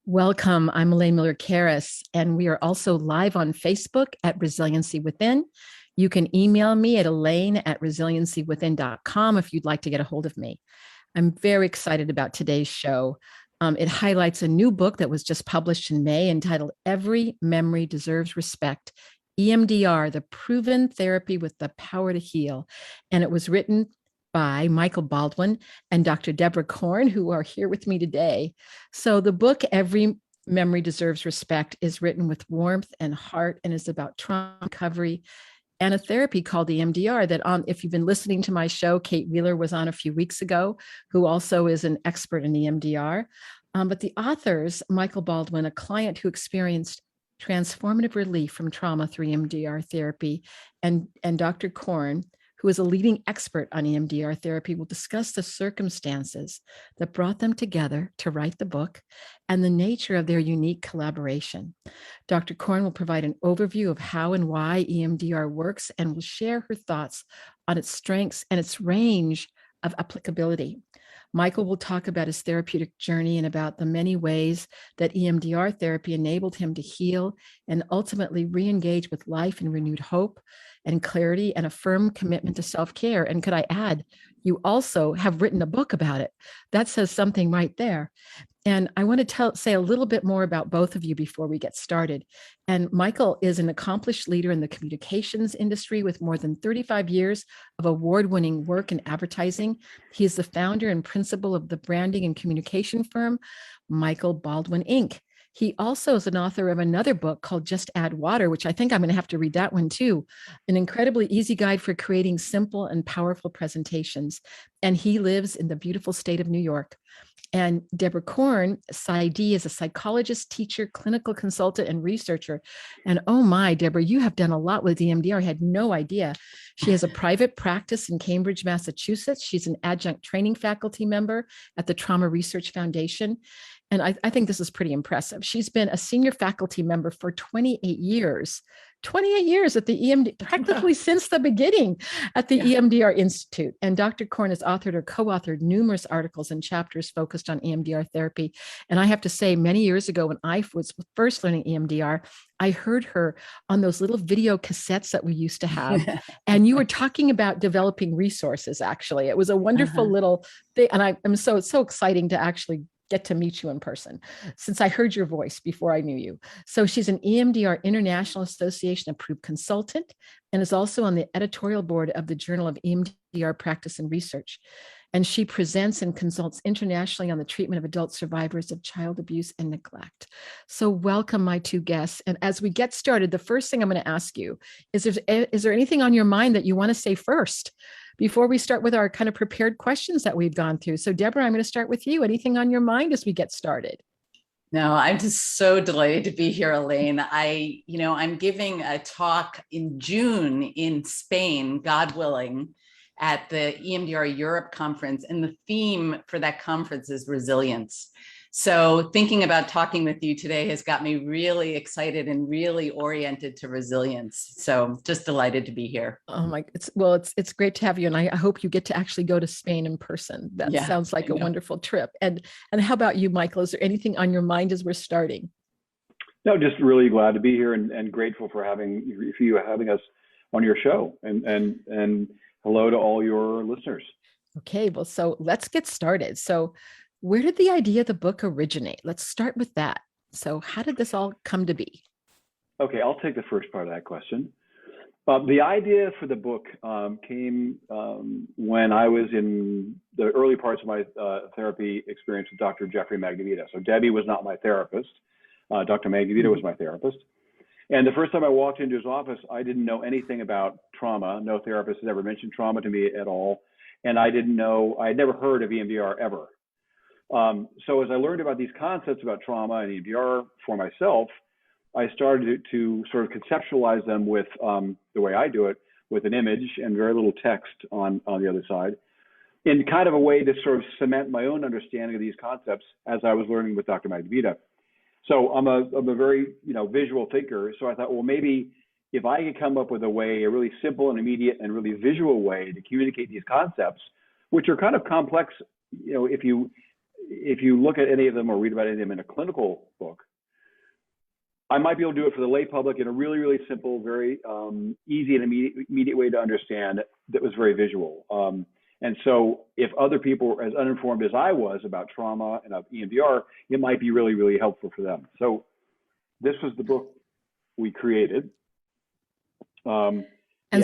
Welcome. I'm Elaine Miller-Karas, and we are also live on Facebook at Resiliency Within. You can email me at elaine@resiliencywithin.com if you'd like to get a hold of me. I'm very excited about today's show. It highlights a new book that was just published in May entitled Every Memory Deserves Respect, EMDR, the proven therapy with the power to heal. And it was written by Michael Baldwin and Dr. Deborah Korn, who are here with me today. So the book, Every Memory Deserves Respect, is written with warmth and heart and is about trauma recovery and a therapy called EMDR that if you've been listening to my show, Kate Wheeler was on a few weeks ago, who also is an expert in EMDR. But the authors, Michael Baldwin, a client who experienced transformative relief from trauma through EMDR therapy, and Dr. Korn, who is a leading expert on EMDR therapy, will discuss the circumstances that brought them together to write the book and the nature of their unique collaboration. Dr. Korn will provide an overview of how and why EMDR works and will share her thoughts on its strengths and its range of applicability. Michael will talk about his therapeutic journey and about the many ways that EMDR therapy enabled him to heal and ultimately re-engage with life in renewed hope and clarity and a firm commitment to self-care. And could I add, you also have written a book about it. That says something right there. And I want to say a little bit more about both of you before we get started. And Michael is an accomplished leader in the communications industry with more than 35 years of award-winning work in advertising. He is the founder and principal of the branding and communication firm, Michael Baldwin, Inc. He also is an author of another book called Just Add Water, which I think I'm going to have to read that one too. An incredibly easy guide for creating simple and powerful presentations. And he lives in the beautiful state of New York. And Deborah Korn, PsyD, is a psychologist, teacher, clinical consultant, and researcher. And oh my, Deborah, you have done a lot with EMDR. I had no idea. She has a private practice in Cambridge, Massachusetts. She's an adjunct training faculty member at the Trauma Research Foundation. And I think this is pretty impressive. She's been a senior faculty member for 28 years. 28 years at the EMD, practically since the beginning at the EMDR Institute. And Dr. Korn has authored or co-authored numerous articles and chapters focused on EMDR therapy. And I have to say, many years ago, when I was first learning EMDR, I heard her on those little video cassettes that we used to have. And you were talking about developing resources, actually. It was a wonderful little thing. And I'm so exciting to actually get to meet you in person since I heard your voice before I knew you. So she's an EMDR International Association approved consultant and is also on the editorial board of the Journal of EMDR Practice and Research. And she presents and consults internationally on the treatment of adult survivors of child abuse and neglect. So welcome, my two guests. And as we get started, the first thing I'm going to ask you is there anything on your mind that you want to say first before we start with our kind of prepared questions that we've gone through? So Deborah, I'm going to start with you. Anything on your mind as we get started? No, I'm just so delighted to be here, Elaine. I'm giving a talk in June in Spain, God willing, at the EMDR Europe conference. And the theme for that conference is resilience. So thinking about talking with you today has got me really excited and really oriented to resilience. So just delighted to be here. Oh my, it's great to have you. And I hope you get to actually go to Spain in person. That sounds like a wonderful trip. And how about you, Michael? Is there anything on your mind as we're starting? No, just really glad to be here and grateful for you having us on your show and hello to all your listeners. Okay, well, so let's get started. So where did the idea of the book originate? Let's start with that. So how did this all come to be? Okay, I'll take the first part of that question. The idea for the book came when I was in the early parts of my therapy experience with Dr. Jeffrey Magnavita. So Debbie was not my therapist. Dr. Magnavita was my therapist. And the first time I walked into his office, I didn't know anything about trauma. No therapist had ever mentioned trauma to me at all. And I had never heard of EMDR ever. So as I learned about these concepts about trauma and EMDR for myself, I started to sort of conceptualize them with the way I do it, with an image and very little text on the other side, in kind of a way to sort of cement my own understanding of these concepts as I was learning with Dr. Magnavita. So I'm a very visual thinker. So I thought, well, maybe if I could come up with a really simple and immediate and really visual way to communicate these concepts, which are kind of complex, if you if you look at any of them or read about any of them in a clinical book, I might be able to do it for the lay public in a really, really simple, very easy and immediate way to understand that was very visual. And so if other people were as uninformed as I was about trauma and of EMDR, it might be really, really helpful for them. So this was the book we created. And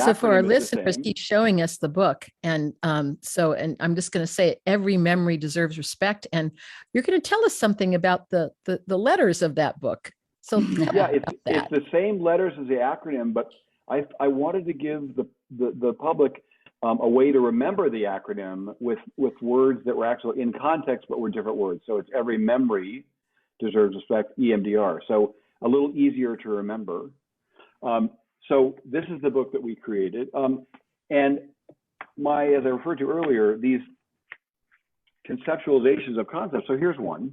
so for our listeners, he's showing us the book. And and I'm just going to say it, every memory deserves respect. And you're going to tell us something about the letters of that book. So yeah, it's the same letters as the acronym, but I wanted to give the public a way to remember the acronym with words that were actually in context, but were different words. So it's every memory deserves respect, EMDR. So a little easier to remember. So this is the book that we created. And as I referred to earlier, these conceptualizations of concepts. So here's one.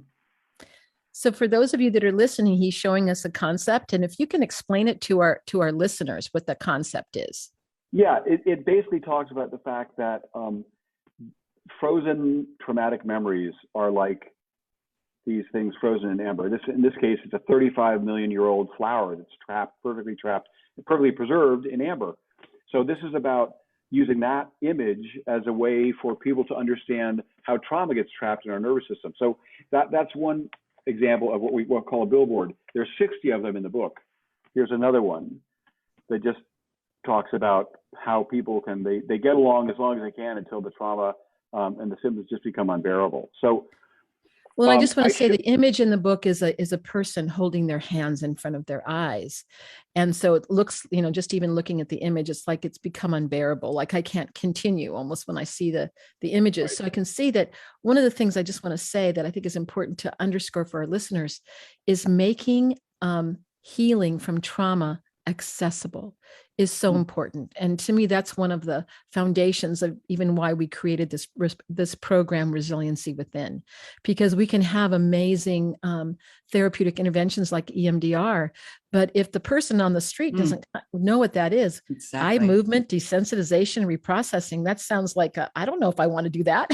So for those of you that are listening, he's showing us a concept. And if you can explain it to our listeners, what the concept is. Yeah, it basically talks about the fact that frozen traumatic memories are like these things frozen in amber. In this case, it's a 35 million year old flower that's perfectly preserved in amber. So this is about using that image as a way for people to understand how trauma gets trapped in our nervous system. So that's one example of what we call a billboard. There's 60 of them in the book. Here's another one that just talks about how people they get along as long as they can until the trauma and the symptoms just become unbearable. So, well, I just want to say the image in the book is a person holding their hands in front of their eyes. And so it looks, just even looking at the image, it's like it's become unbearable. Like I can't continue almost when I see the images. Right. So I can see that one of the things I just want to say that I think is important to underscore for our listeners is making healing from trauma accessible is so important. And to me, that's one of the foundations of even why we created this program, Resiliency Within, because we can have amazing therapeutic interventions like EMDR. But if the person on the street doesn't know what that is, eye movement, desensitization, reprocessing, that sounds like, I don't know if I want to do that,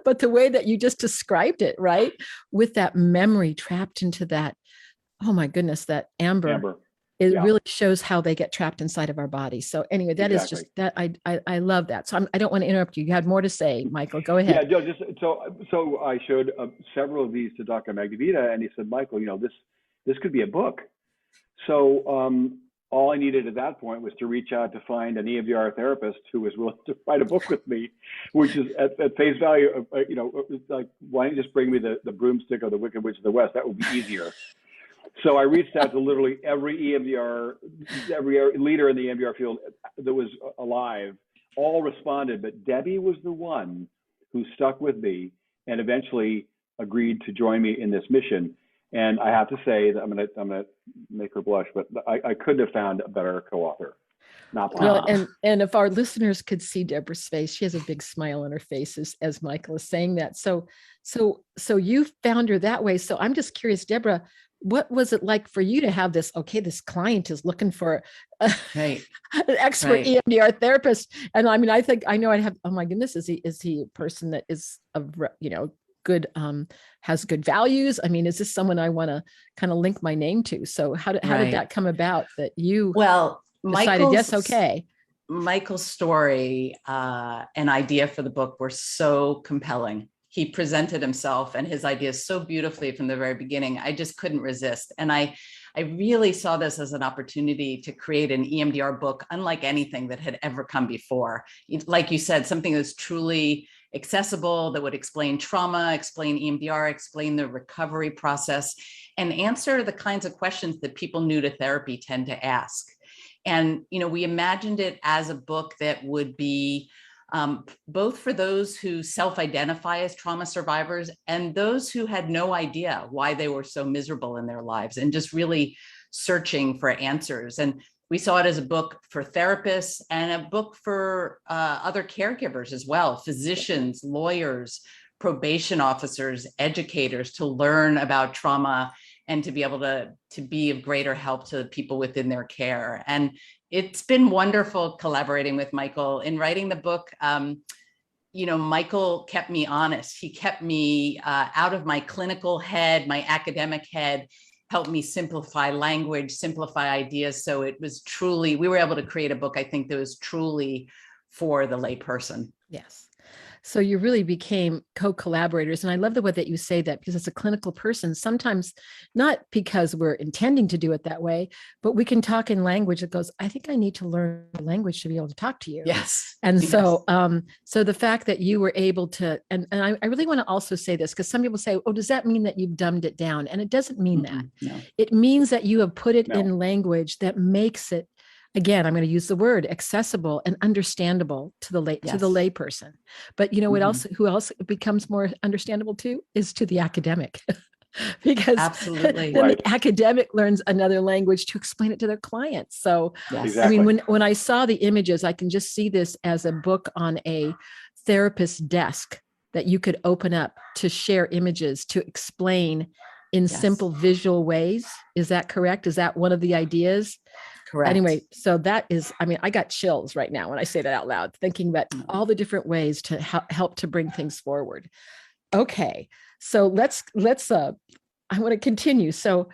but the way that you just described it, right? With that memory trapped into that, oh my goodness, that amber. It really shows how they get trapped inside of our body. So anyway, that is just that I love that. So I don't want to interrupt you. You had more to say, Michael. Go ahead. Yeah, so I showed several of these to Dr. Magdavita, and he said, Michael, this could be a book. So all I needed at that point was to reach out to find an EMDR therapist who was willing to write a book with me, which is at face value, like, why don't you just bring me the broomstick of the Wicked Witch of the West? That would be easier. So I reached out to literally every leader in the EMDR field that was alive. All responded, but Debbie was the one who stuck with me and eventually agreed to join me in this mission. And I have to say that I'm gonna make her blush, but I couldn't have found a better co-author. Not possible. Well, and if our listeners could see Deborah's face, she has a big smile on her face as Michael is saying that. So you found her that way. So I'm just curious, Deborah, what was it like for you to have this? Okay, this client is looking for an expert EMDR therapist, and I mean, I know I'd have. Oh my goodness, is he a person that is good, has good values? I mean, is this someone I want to kind of link my name to? So how did that come about that you decided yes, okay? Michael's story and idea for the book were so compelling. He presented himself and his ideas so beautifully from the very beginning. I just couldn't resist. And I really saw this as an opportunity to create an EMDR book unlike anything that had ever come before. Like you said, something that's truly accessible, that would explain trauma, explain EMDR, explain the recovery process, and answer the kinds of questions that people new to therapy tend to ask. And, we imagined it as a book that would be both for those who self-identify as trauma survivors and those who had no idea why they were so miserable in their lives and just really searching for answers. And we saw it as a book for therapists and a book for other caregivers as well, physicians, lawyers, probation officers, educators, to learn about trauma and to be able to be of greater help to the people within their care. And it's been wonderful collaborating with Michael in writing the book. Michael kept me honest. He kept me out of my clinical head, my academic head, helped me simplify language, simplify ideas. So it was truly, we were able to create a book, I think, that was truly for the layperson. Yes. So you really became co-collaborators. And I love the way that you say that, because as a clinical person, sometimes not because we're intending to do it that way, but we can talk in language that goes, I think I need to learn language to be able to talk to you. Yes. And yes. So the fact that you were able to, and I really want to also say this, because some people say, oh, does that mean that you've dumbed it down? And it doesn't mean that. No. It means that you have put it in language that makes it, again, I'm going to use the word accessible and understandable to the layperson. But what else? Who else it becomes more understandable to is to the academic, because absolutely, then the academic learns another language to explain it to their clients. So, exactly. I mean, when I saw the images, I can just see this as a book on a therapist's desk that you could open up to share images to explain in simple visual ways. Is that correct? Is that one of the ideas? Correct. Anyway, so that is, I mean, I got chills right now when I say that out loud, thinking about all the different ways to help to bring things forward. Okay, so let's I want to continue. So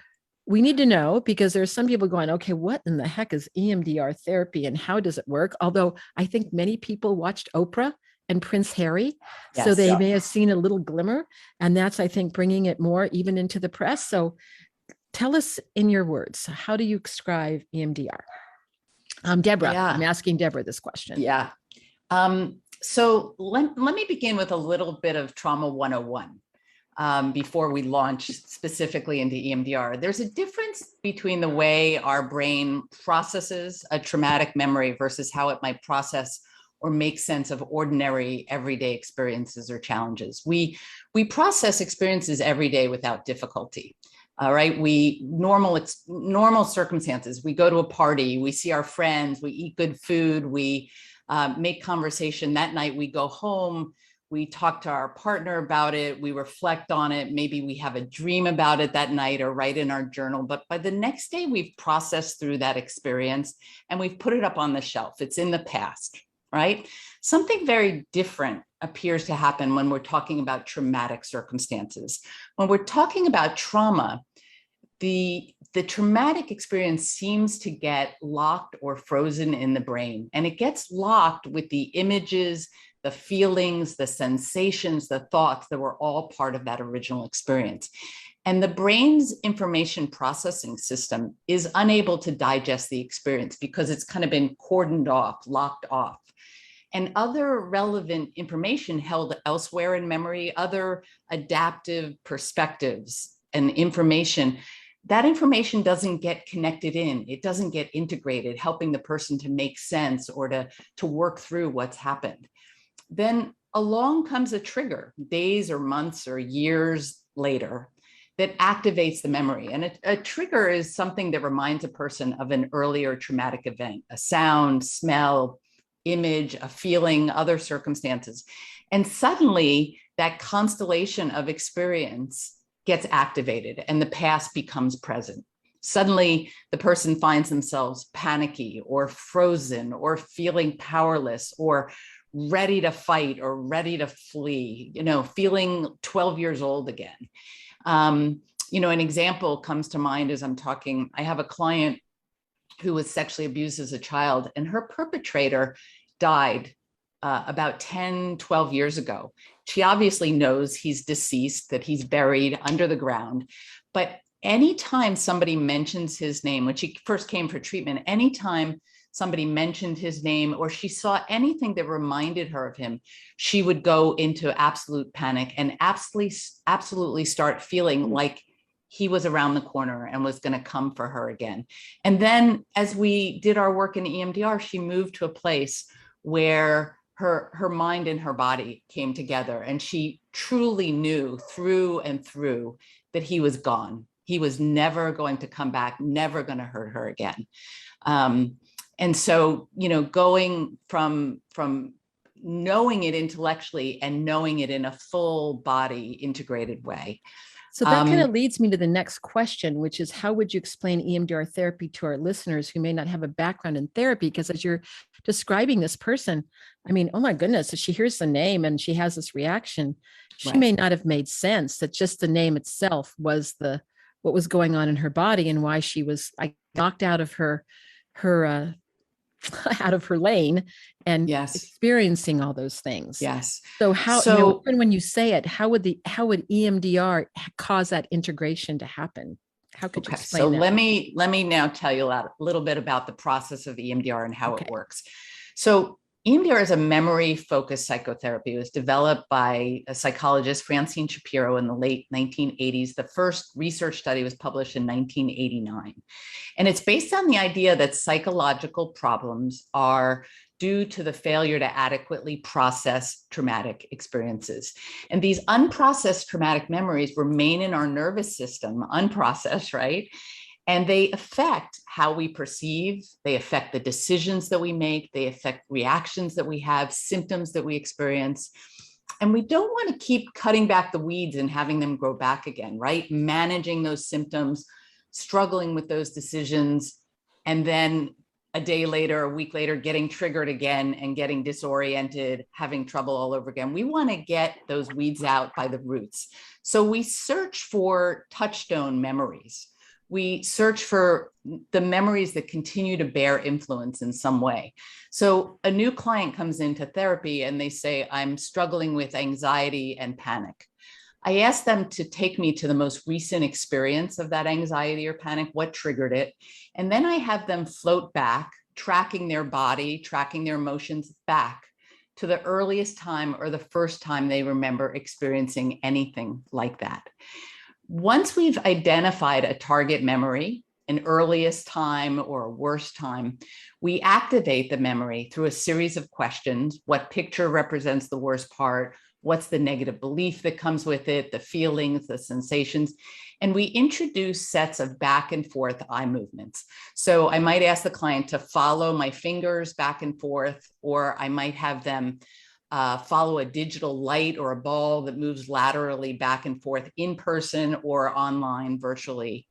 we need to know, because there's some people going, okay, what in the heck is EMDR therapy and how does it work? Although I think many people watched Oprah and Prince Harry, so they may have seen a little glimmer, and that's, I think, bringing it more even into the press. So tell us in your words, how do you describe EMDR? Deborah, I'm asking Deborah this question. Yeah. So let me begin with a little bit of Trauma 101 before we launch specifically into EMDR. There's a difference between the way our brain processes a traumatic memory versus how it might process or make sense of ordinary everyday experiences or challenges. We process experiences every day without difficulty. All right. Normal circumstances. We go to a party, we see our friends, we eat good food, we make conversation. That night we go home, we talk to our partner about it, we reflect on it. Maybe we have a dream about it that night or write in our journal. But by the next day, we've processed through that experience and we've put it up on the shelf. It's in the past, right? Something very different appears to happen when we're talking about traumatic circumstances. When we're talking about trauma, the traumatic experience seems to get locked or frozen in the brain, and it gets locked with the images, the feelings, the sensations, the thoughts that were all part of that original experience. And the brain's information processing system is unable to digest the experience because it's kind of been cordoned off, locked off. And other relevant information held elsewhere in memory, other adaptive perspectives and information, that information doesn't get connected in. It doesn't get integrated, helping the person to make sense or to work through what's happened. Then along comes a trigger, days or months or years later, that activates the memory. And a trigger is something that reminds a person of an earlier traumatic event, a sound, smell, image, a feeling, other circumstances. And suddenly that constellation of experience gets activated and the past becomes present. Suddenly the person finds themselves panicky or frozen or feeling powerless or ready to fight or ready to flee, feeling 12 years old again. An example comes to mind as I'm talking. I have a client who was sexually abused as a child, and her perpetrator died about 10, 12 years ago. She obviously knows he's deceased, that he's buried under the ground. But anytime somebody mentions his name, when she first came for treatment, anytime somebody mentioned his name or she saw anything that reminded her of him, she would go into absolute panic and absolutely start feeling like he was around the corner and was going to come for her again. And then as we did our work in EMDR, she moved to a place where her mind and her body came together, and she truly knew through and through that he was gone. He was never going to come back, never going to hurt her again. And so, going from knowing it intellectually and knowing it in a full body integrated way, So that kind of leads me to the next question, which is how would you explain EMDR therapy to our listeners who may not have a background in therapy? Because as you're describing this person, I mean, oh my goodness, if she hears the name and she has this reaction, she may not have made sense that just the name itself was what was going on in her body and why she was knocked out of her out of her lane and experiencing all those things. Yes. So how, even when you say it, how would EMDR cause that integration to happen? How could you explain so that? let me now tell you a little bit about the process of EMDR and how it works. So EMDR is a memory-focused psychotherapy. It was developed by a psychologist, Francine Shapiro, in the late 1980s. The first research study was published in 1989. And it's based on the idea that psychological problems are due to the failure to adequately process traumatic experiences. And these unprocessed traumatic memories remain in our nervous system, unprocessed, right? And they affect how we perceive, they affect the decisions that we make, they affect reactions that we have, symptoms that we experience. And we don't want to keep cutting back the weeds and having them grow back again, right? Managing those symptoms, struggling with those decisions, and then a day later, a week later, getting triggered again and getting disoriented, having trouble all over again. We want to get those weeds out by the roots. So we search for touchstone memories. We search for the memories that continue to bear influence in some way. So a new client comes into therapy and they say, I'm struggling with anxiety and panic. I ask them to take me to the most recent experience of that anxiety or panic, what triggered it. And then I have them float back, tracking their body, tracking their emotions back to the earliest time or the first time they remember experiencing anything like that. Once we've identified a target memory, an earliest time or a worst time, we activate the memory through a series of questions. What picture represents the worst part? What's the negative belief that comes with it? The feelings, the sensations. And we introduce sets of back and forth eye movements. So I might ask the client to follow my fingers back and forth, or I might have them follow a digital light or a ball that moves laterally back and forth in person or online virtually.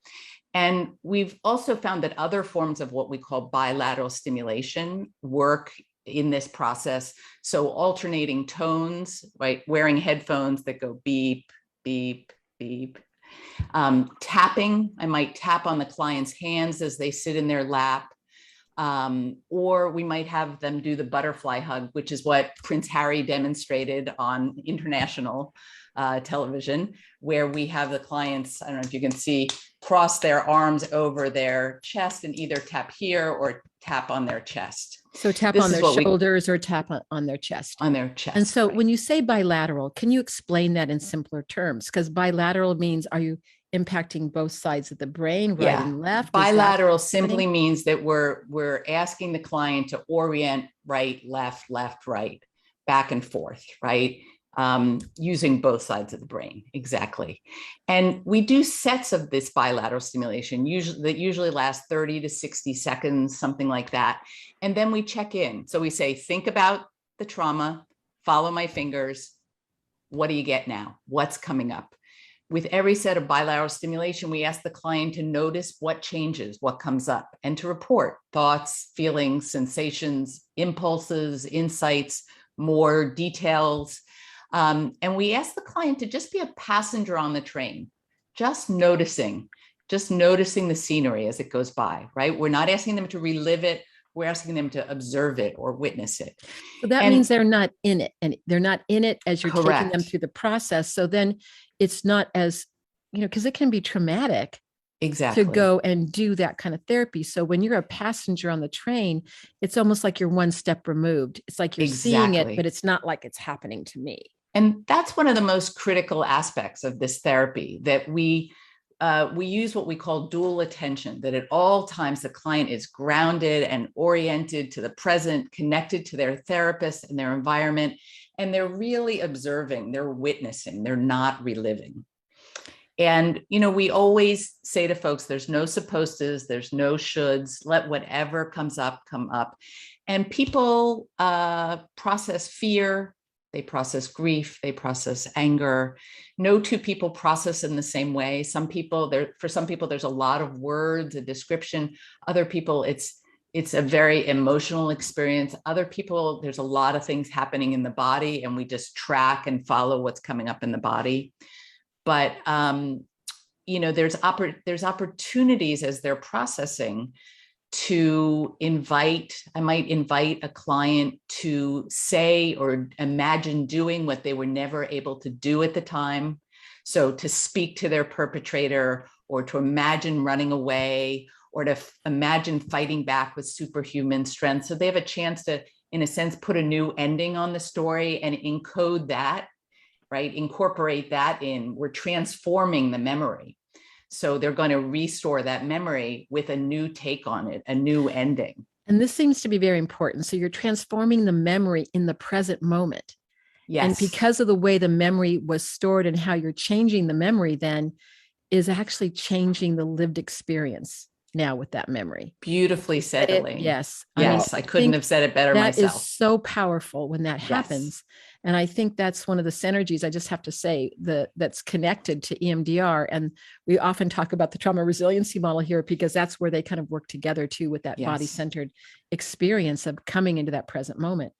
And we've also found that other forms of what we call bilateral stimulation work in this process. So alternating tones, right? Wearing headphones that go beep, beep, beep. Tapping, I might tap on the client's hands as they sit in their lap. Or we might have them do the butterfly hug, which is what Prince Harry demonstrated on international television, where we have the clients, I don't know if you can see, cross their arms over their chest and either tap here or tap on their chest. So tap on their shoulders or tap on their chest. On their chest. And so when you say bilateral, can you explain that in simpler terms? Because bilateral means, are you impacting both sides of the brain, right and left? Bilateral simply means that we're asking the client to orient right, left, left, right, back and forth, right? Using both sides of the brain, exactly. And we do sets of this bilateral stimulation, usually last 30 to 60 seconds, something like that. And then we check in. So we say, think about the trauma, follow my fingers. What do you get now? What's coming up? With every set of bilateral stimulation, we ask the client to notice what changes, what comes up, and to report thoughts, feelings, sensations, impulses, insights, more details. And we ask the client to just be a passenger on the train, just noticing the scenery as it goes by, right? We're not asking them to relive it. We're asking them to observe it or witness it. So that means they're not in it, and they're not in it as you're taking them through the process. So then it's not as, because it can be traumatic to go and do that kind of therapy. So when you're a passenger on the train, it's almost like you're one step removed. It's like you're seeing it, but it's not like it's happening to me. And that's one of the most critical aspects of this therapy, that we use what we call dual attention, that at all times the client is grounded and oriented to the present, connected to their therapist and their environment, and they're really observing, they're witnessing, they're not reliving. And, we always say to folks, there's no supposed tos, there's no shoulds, let whatever comes up, come up. And people process fear, they process grief, they process anger. No two people process in the same way. For some people, there's a lot of words, a description. Other people, it's a very emotional experience. Other people, there's a lot of things happening in the body, and we just track and follow what's coming up in the body. But there's opportunities as they're processing to I might invite a client to say or imagine doing what they were never able to do at the time. So to speak to their perpetrator, or to imagine running away, or to imagine fighting back with superhuman strength. So they have a chance to, in a sense, put a new ending on the story and encode that, right? Incorporate that in. We're transforming the memory. So they're going to restore that memory with a new take on it, a new ending. And this seems to be very important. So you're transforming the memory in the present moment. Yes. And because of the way the memory was stored and how you're changing the memory then is actually changing the lived experience now with that memory. Beautifully said, Elaine. Yes. Yes, I couldn't have said it better myself. That is so powerful when that happens. And I think that's one of the synergies, I just have to say, that's connected to EMDR. And we often talk about the trauma resiliency model here because that's where they kind of work together too with that body-centered experience of coming into that present moment.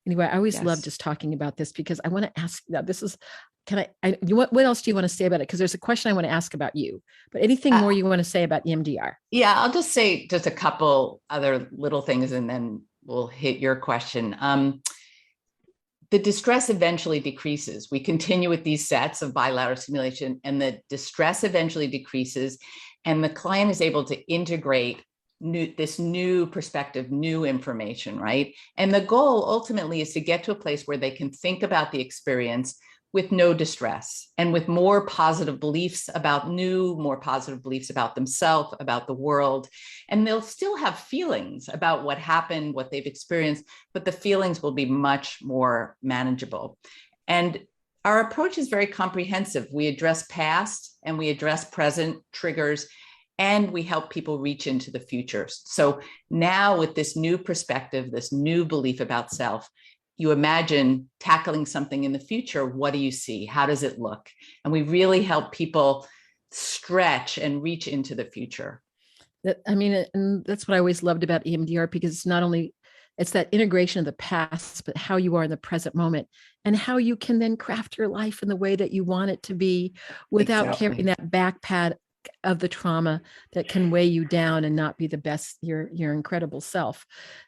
Anyway, I always love just talking about this because I want to ask, what else do you want to say about it? Because there's a question I want to ask about you, but anything more you want to say about EMDR? Yeah, I'll just say just a couple other little things and then we'll hit your question. The distress eventually decreases. We continue with these sets of bilateral stimulation and the distress eventually decreases and the client is able to integrate this new perspective, new information, right? And the goal ultimately is to get to a place where they can think about the experience with no distress and with more positive beliefs about more positive beliefs about themselves, about the world. And they'll still have feelings about what happened, what they've experienced, but the feelings will be much more manageable. And our approach is very comprehensive. We address past and we address present triggers, and we help people reach into the future. So now with this new perspective, this new belief about self, you imagine tackling something in the future. What do you see? How does it look? And we really help people stretch and reach into the future. And that's what I always loved about EMDR, because it's not only, it's that integration of the past, but how you are in the present moment and how you can then craft your life in the way that you want it to be without carrying that backpack of the trauma that can weigh you down and not be the best, your incredible self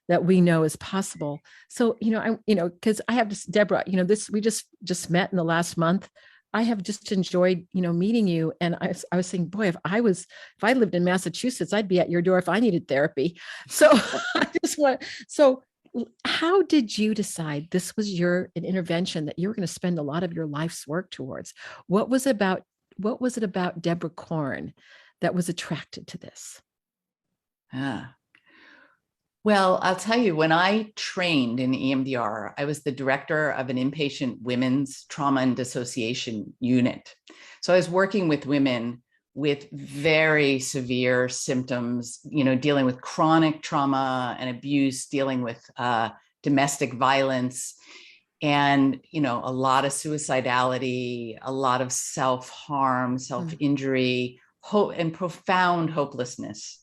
that we know is possible. So, because I have this, Deborah, we just met in the last month. I have just enjoyed, meeting you. And I was saying, boy, if I lived in Massachusetts, I'd be at your door if I needed therapy. So how did you decide this was an intervention that you were going to spend a lot of your life's work towards? What was it about Deborah Korn that was attracted to this? Well, I'll tell you, when I trained in EMDR, I was the director of an inpatient women's trauma and dissociation unit. So I was working with women with very severe symptoms, dealing with chronic trauma and abuse, dealing with domestic violence, and, a lot of suicidality, a lot of self-harm, self-injury, hope, and profound hopelessness.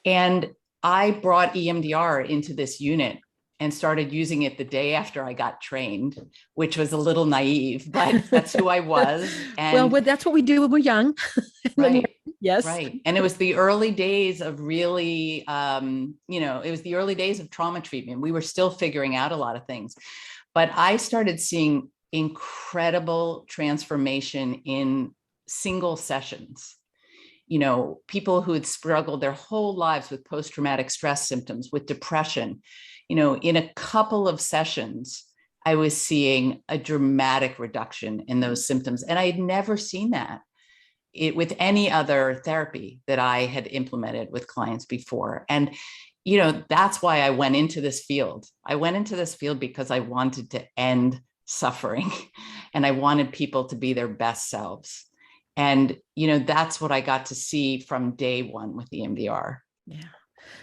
And I brought EMDR into this unit and started using it the day after I got trained, which was a little naive, but that's who I was. And that's what we do when we're young. Right. Yes. Right. And it was the early days of really, it was the early days of trauma treatment. We were still figuring out a lot of things. But I started seeing incredible transformation in single sessions. People who had struggled their whole lives with post-traumatic stress symptoms, with depression, in a couple of sessions, I was seeing a dramatic reduction in those symptoms. And I had never seen that with any other therapy that I had implemented with clients before. And that's why I went into this field. I went into this field because I wanted to end suffering and I wanted people to be their best selves. And, that's what I got to see from day one with EMDR. Yeah.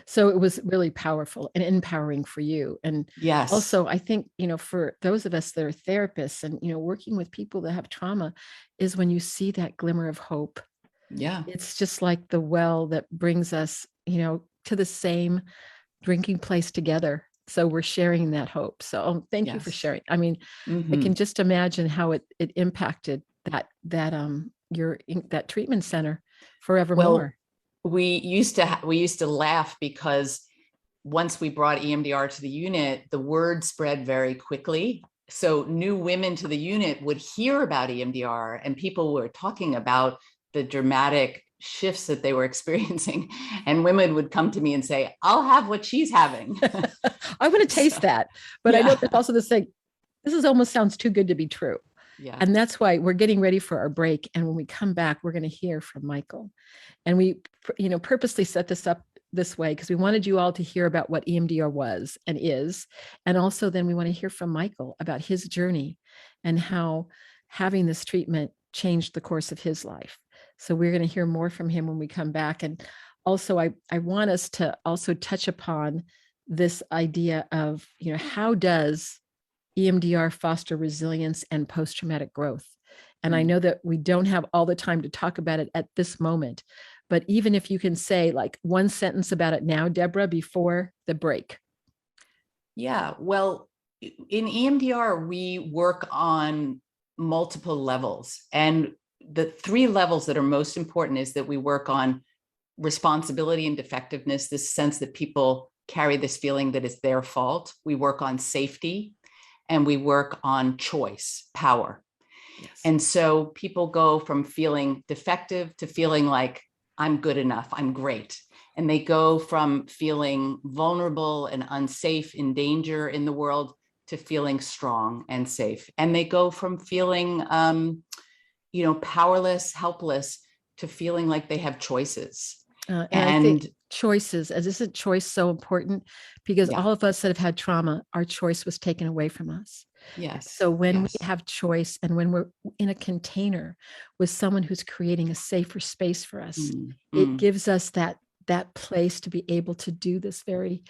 So it was really powerful and empowering for you. And Yes. also, I think, for those of us that are therapists and, working with people that have trauma is when you see that glimmer of hope. Yeah. It's just like the well that brings us, to the same drinking place together. So we're sharing that hope. So thank you for Yes. sharing. I mean, I can just imagine how it impacted that treatment center forevermore. Well, we used to laugh because once we brought EMDR to the unit, the word spread very quickly. So new women to the unit would hear about EMDR, and people were talking about the dramatic shifts that they were experiencing. And women would come to me and say, I'll have what she's having. I want to taste that. But I know there's also this thing, this almost sounds too good to be true. Yeah. And that's why we're getting ready for our break. And when we come back, we're going to hear from Michael. And we, purposely set this up this way because we wanted you all to hear about what EMDR was and is. And also then we want to hear from Michael about his journey and how having this treatment changed the course of his life. So we're going to hear more from him when we come back. And also, I want us to also touch upon this idea of, how does EMDR foster resilience and post-traumatic growth? And I know that we don't have all the time to talk about it at this moment, but even if you can say like one sentence about it now, Deborah, before the break. Yeah, well, in EMDR, we work on multiple levels. And the 3 levels that are most important is that we work on responsibility and defectiveness, this sense that people carry this feeling that it's their fault. We work on safety, and we work on choice, power. Yes. And so people go from feeling defective to feeling like I'm good enough, I'm great. And they go from feeling vulnerable and unsafe, in danger in the world, to feeling strong and safe. And they go from feeling, powerless, helpless, to feeling like they have choices. And I think choices, as isn't choice so important? Because all of us that have had trauma, our choice was taken away from us. Yes. So when we have choice and when we're in a container with someone who's creating a safer space for us, it gives us that place to be able to do this very,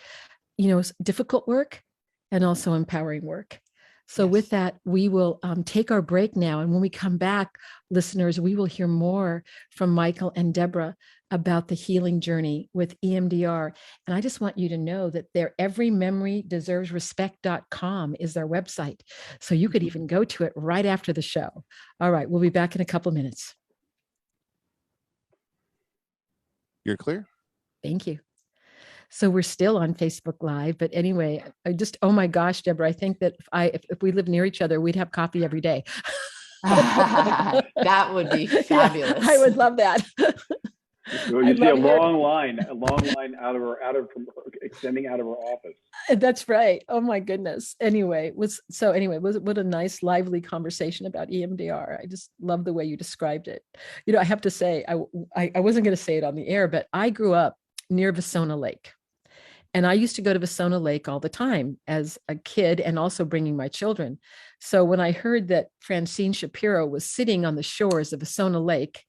difficult work and also empowering work. So with that, we will take our break now. And when we come back, listeners, we will hear more from Michael and Deborah about the healing journey with EMDR. And I just want you to know that their everymemorydeservesrespect.com is their website. So you could even go to it right after the show. All right, we'll be back in a couple minutes. You're clear. Thank you. So we're still on Facebook Live, but anyway, oh my gosh, Deborah, I think that if we lived near each other, we'd have coffee every day. That would be fabulous. Yeah, I would love that. You see a long line extending out of her office. That's right. Oh my goodness. Anyway, what a nice, lively conversation about EMDR. I just love the way you described it. I have to say, I wasn't going to say it on the air, but I grew up near Vasona Lake. And I used to go to Vasona Lake all the time as a kid and also bringing my children. So when I heard that Francine Shapiro was sitting on the shores of Vasona Lake,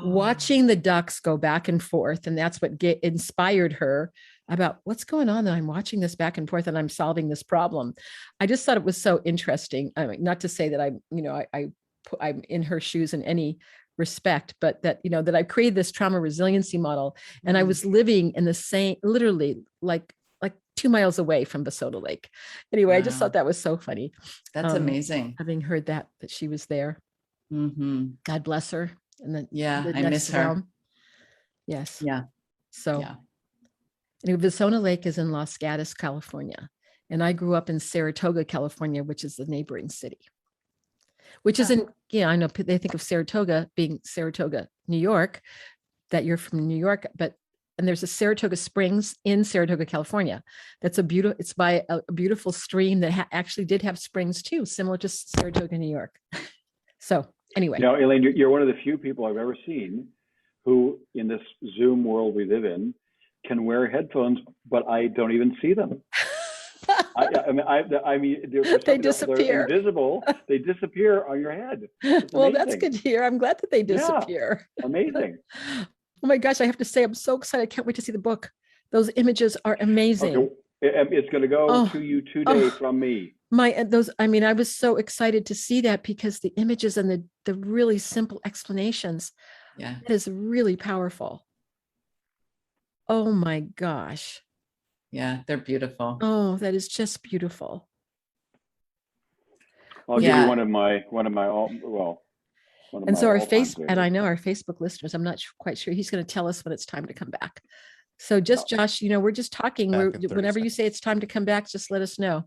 watching the ducks go back and forth, and that's what inspired her about what's going on. And I'm watching this back and forth and I'm solving this problem. I just thought it was so interesting. I mean, not to say that I'm in her shoes in any respect, but that, that I created this trauma resiliency model and I was living in the same, literally like 2 miles away from Vasona Lake. Anyway, I just thought that was so funny. That's amazing. Having heard that she was there. God bless her. And then I miss her. realm. Yes. Yeah. So anyway, Vasona Lake is in Los Gatos, California. And I grew up in Saratoga, California, which is the neighboring city. Which isn't, I know they think of Saratoga being Saratoga, New York, that you're from New York, and there's a Saratoga Springs in Saratoga, California. It's by a beautiful stream that actually did have springs too, similar to Saratoga, New York. So anyway. Elaine, you're one of the few people I've ever seen who in this Zoom world we live in can wear headphones, but I don't even see them. I mean, they disappear. They're invisible. They disappear on your head. Well, that's good to hear. I'm glad that they disappear. Yeah, amazing. Oh my gosh, I have to say, I'm so excited. I can't wait to see the book. Those images are amazing. Okay, it's going to go to you today from me. I was so excited to see that, because the images and the really simple explanations, it is really powerful. Oh my gosh. Yeah, they're beautiful. Oh, that is just beautiful. I'll give you one of my and so our and I know our Facebook listeners, I'm not quite sure, he's going to tell us when it's time to come back. So just Josh, we're just talking. Whenever you say it's time to come back, just let us know.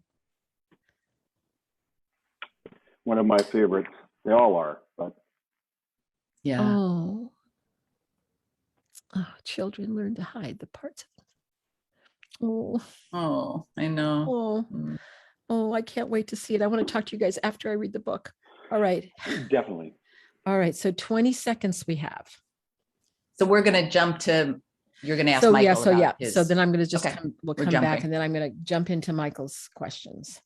One of my favorites. They all are, but oh, children learn to hide the parts of them. I know. Oh, I can't wait to see it. I want to talk to you guys after I read the book. All right. Definitely. All right. So 20 seconds we have. So we're going to jump to, you're going to ask Michael about his. So then I'm going to just we'll come jumping back, and then I'm going to jump into Michael's questions.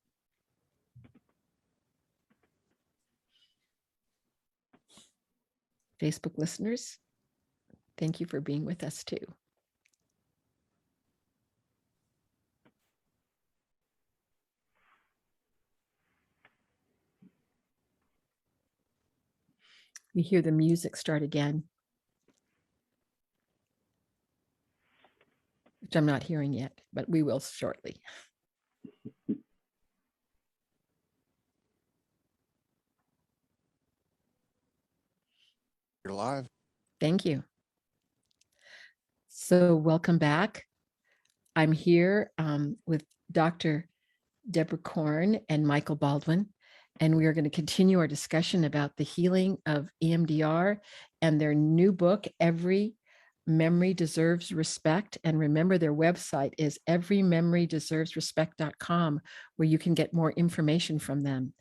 Facebook listeners, thank you for being with us too. We hear the music start again, which I'm not hearing yet, but we will shortly. You're live. Thank you. So welcome back. I'm here with Dr. Deborah Korn and Michael Baldwin, and we are going to continue our discussion about the healing of EMDR and their new book, Every Memory Deserves Respect. And remember, their website is everymemorydeservesrespect.com, where you can get more information from them.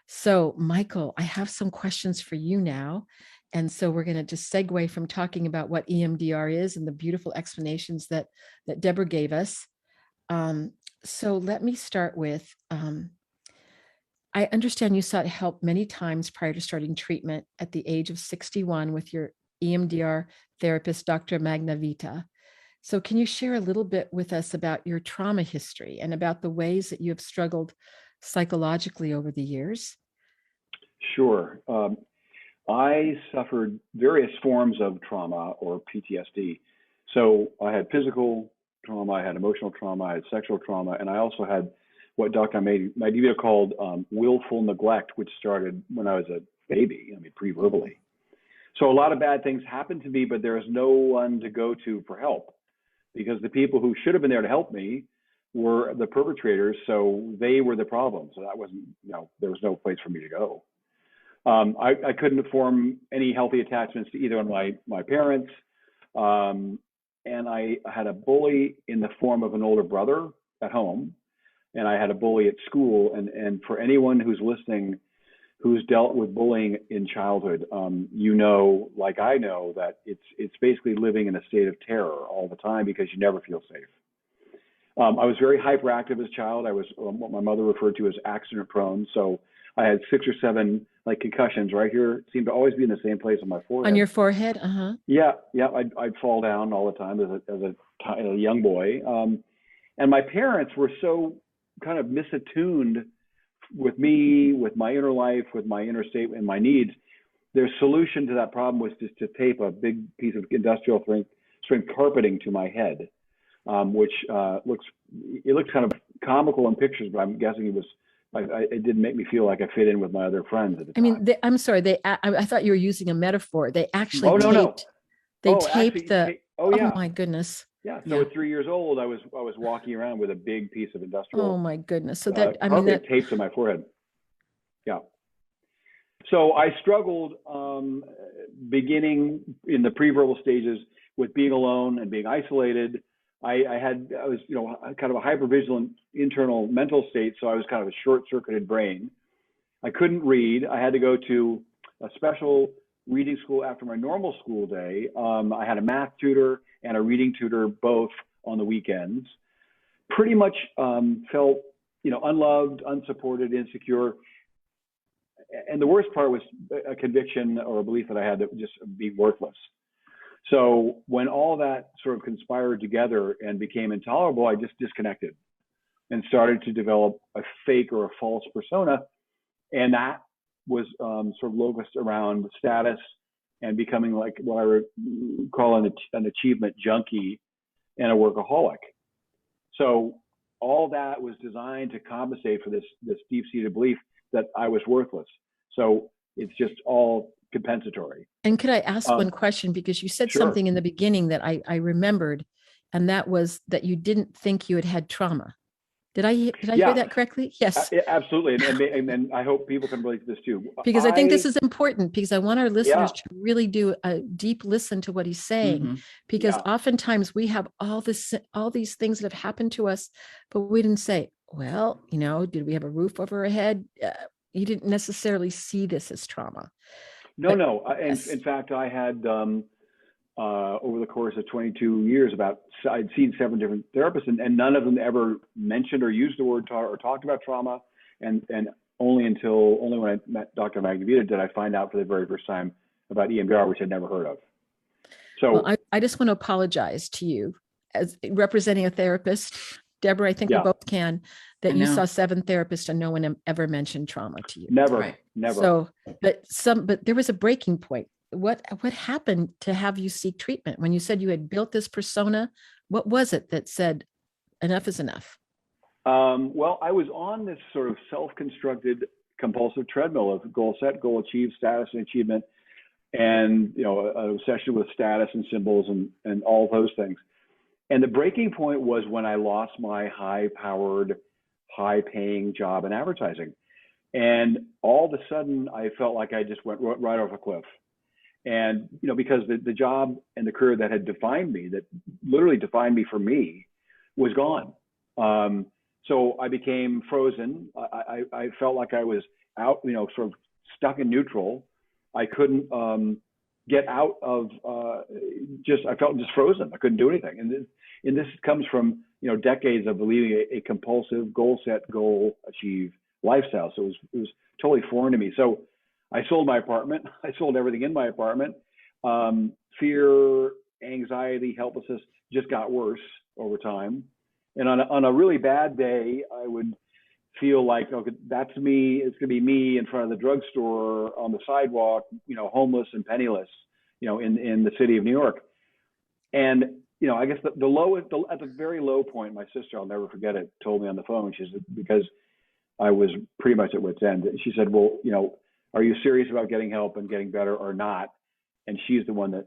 So, Michael, I have some questions for you now. And so we're going to just segue from talking about what EMDR is and the beautiful explanations that Deborah gave us. So let me start with, I understand you sought help many times prior to starting treatment at the age of 61 with your EMDR therapist, Dr. Magnavita. So can you share a little bit with us about your trauma history and about the ways that you have struggled psychologically over the years? Sure. I suffered various forms of trauma or PTSD. So I had physical trauma, I had emotional trauma, I had sexual trauma, and I also had what Dr. Magnavita called willful neglect, which started when I was a baby, pre-verbally. So a lot of bad things happened to me, but there was no one to go to for help, because the people who should have been there to help me were the perpetrators, so they were the problem. So that wasn't, there was no place for me to go. I couldn't form any healthy attachments to either of my parents. And I had a bully in the form of an older brother at home, and I had a bully at school. And for anyone who's listening, who's dealt with bullying in childhood, like I know, that it's basically living in a state of terror all the time because you never feel safe. I was very hyperactive as a child. I was what my mother referred to as accident prone. So I had 6 or 7 concussions right here. It seemed to always be in the same place on my forehead. On your forehead? Yeah. I'd fall down all the time as a young boy. And my parents were so kind of misattuned with me, with my inner life, with my inner state and my needs. Their solution to that problem was just to tape a big piece of industrial strength carpeting to my head, which looks kind of comical in pictures, but I'm guessing it didn't make me feel like I fit in with my other friends at the time. I'm sorry. I thought you were using a metaphor. They actually taped. No. They taped Oh my goodness. Yeah. So at 3 years old, I was walking around with a big piece of industrial. Oh my goodness. So that taped to my forehead. Yeah. So I struggled beginning in the pre-verbal stages with being alone and being isolated. I was kind of a hypervigilant internal mental state, so I was kind of a short-circuited brain. I couldn't read. I had to go to a special reading school after my normal school day. I had a math tutor and a reading tutor both on the weekends. Pretty much felt unloved, unsupported, insecure. And the worst part was a conviction or a belief that I had that would just be worthless. So when all that sort of conspired together and became intolerable, I just disconnected and started to develop a fake or a false persona. And that was sort of locused around status and becoming like what I would call an achievement junkie and a workaholic. So all that was designed to compensate for this deep-seated belief that I was worthless. So it's just all compensatory. And could I ask one question? Because you said Sure. something in the beginning that I remembered, and that was that you didn't think you had had trauma. Did I hear that correctly? Yes. Absolutely. And I hope people can relate to this too. Because I think this is important, because I want our listeners to really do a deep listen to what he's saying, because oftentimes we have all these things that have happened to us, but we didn't say, well, did we have a roof over our head? You didn't necessarily see this as trauma. No. In fact, I had, over the course of 22 years, I'd seen 7 different therapists, and none of them ever mentioned or used the word or talked about trauma. And only when I met Dr. Magnavita did I find out for the very first time about EMDR, which I'd never heard of. So I just want to apologize to you as representing a therapist. Deborah, I think we both can, that you saw 7 therapists and no one ever mentioned trauma to you. Never. So, but there was a breaking point. What happened to have you seek treatment? When you said you had built this persona, what was it that said enough is enough? Well, I was on this sort of self-constructed compulsive treadmill of goal set, goal achieved, status and achievement, and an obsession with status and symbols and all those things. And the breaking point was when I lost my high-powered, high-paying job in advertising. And all of a sudden, I felt like I just went right off a cliff. And, because the job and the career that had defined me, that literally defined me for me, was gone. So I became frozen. I felt like I was out, sort of stuck in neutral. I couldn't get out of I felt just frozen. I couldn't do anything. And this comes from, decades of believing a compulsive goal set, goal achieve lifestyle. So it was totally foreign to me. So I sold my apartment. I sold everything in my apartment. Fear, anxiety, helplessness just got worse over time. And on a really bad day, I would feel like, okay, that's me. It's going to be me in front of the drugstore on the sidewalk, homeless and penniless, in the city of New York. And, I guess the lowest, at the very low point, my sister, I'll never forget it, told me on the phone, she said, because I was pretty much at wit's end. She said, well, are you serious about getting help and getting better or not? And she's the one that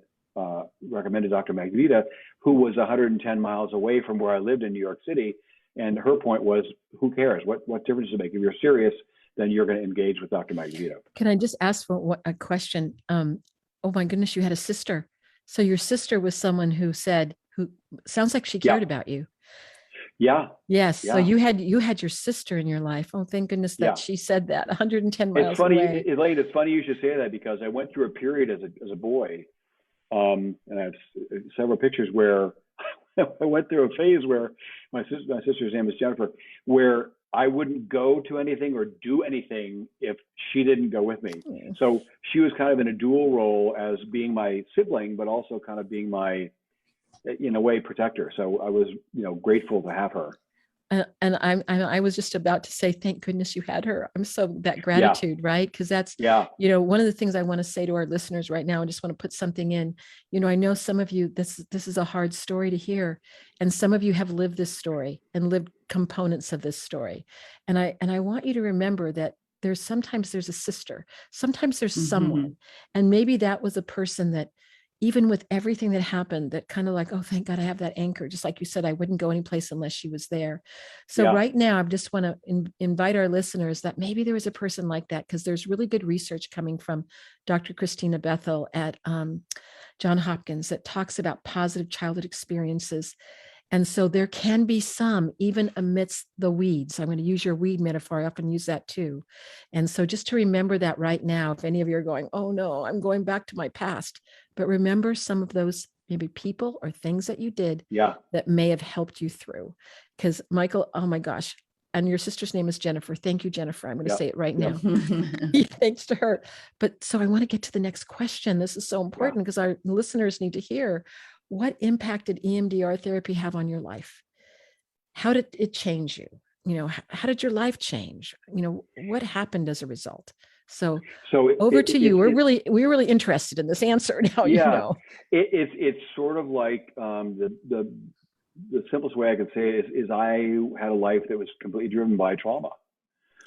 recommended Dr. Magnavita, who was 110 miles away from where I lived in New York City. And her point was, who cares? What difference does it make? If you're serious, then you're going to engage with Dr. Magnavita. Can I just ask for a question? Oh my goodness, you had a sister. So your sister was someone who sounds like she cared about you. Yeah. Yes. Yeah. So you had your sister in your life. Oh, thank goodness that she said that. 110 miles It's funny, away. Elaine, it's funny you should say that, because I went through a period as a boy, and I have several pictures where I went through a phase where my sister's name is Jennifer, where I wouldn't go to anything or do anything if she didn't go with me. So she was kind of in a dual role as being my sibling, but also kind of being my, in a way, protector. So I was, grateful to have her. And I was just about to say, thank goodness you had her. I'm so that gratitude, right? Because that's, one of the things I want to say to our listeners right now. I just want to put something in, I know some of you, this is a hard story to hear. And some of you have lived this story and lived components of this story. And I want you to remember that sometimes there's a sister, sometimes there's someone, and maybe that was a person that, even with everything that happened, that kind of like, oh, thank God I have that anchor. Just like you said, I wouldn't go anyplace unless she was there. So right now, I just want to invite our listeners that maybe there is a person like that, because there's really good research coming from Dr. Christina Bethel at Johns Hopkins that talks about positive childhood experiences. And so there can be some, even amidst the weeds. I'm going to use your weed metaphor. I often use that too. And so just to remember that right now, if any of you are going, oh no, I'm going back to my past, but remember some of those maybe people or things that you did that may have helped you through. Because Michael, oh my gosh, and your sister's name is Jennifer. Thank you, Jennifer. I'm going to say it right now. Yeah. Thanks to her. But so I want to get to the next question. This is so important because our listeners need to hear, what impact did EMDR therapy have on your life? How did it change you? How did your life change? What happened as a result? So over to you. We're really interested in this answer now. Yeah, it's sort of like the simplest way I could say it is I had a life that was completely driven by trauma.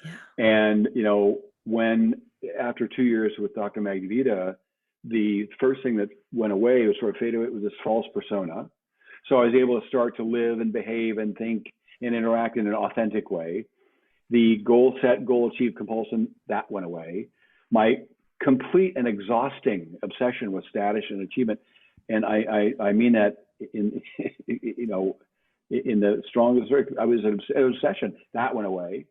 Yeah. And, when after 2 years with Dr. Magdavita, the first thing that went away was sort of faded away, was this false persona. So I was able to start to live and behave and think and interact in an authentic way. The goal set, goal achieved compulsion, that went away. My complete and exhausting obsession with status and achievement, and I mean that in in the strongest, I was an obsession, that went away.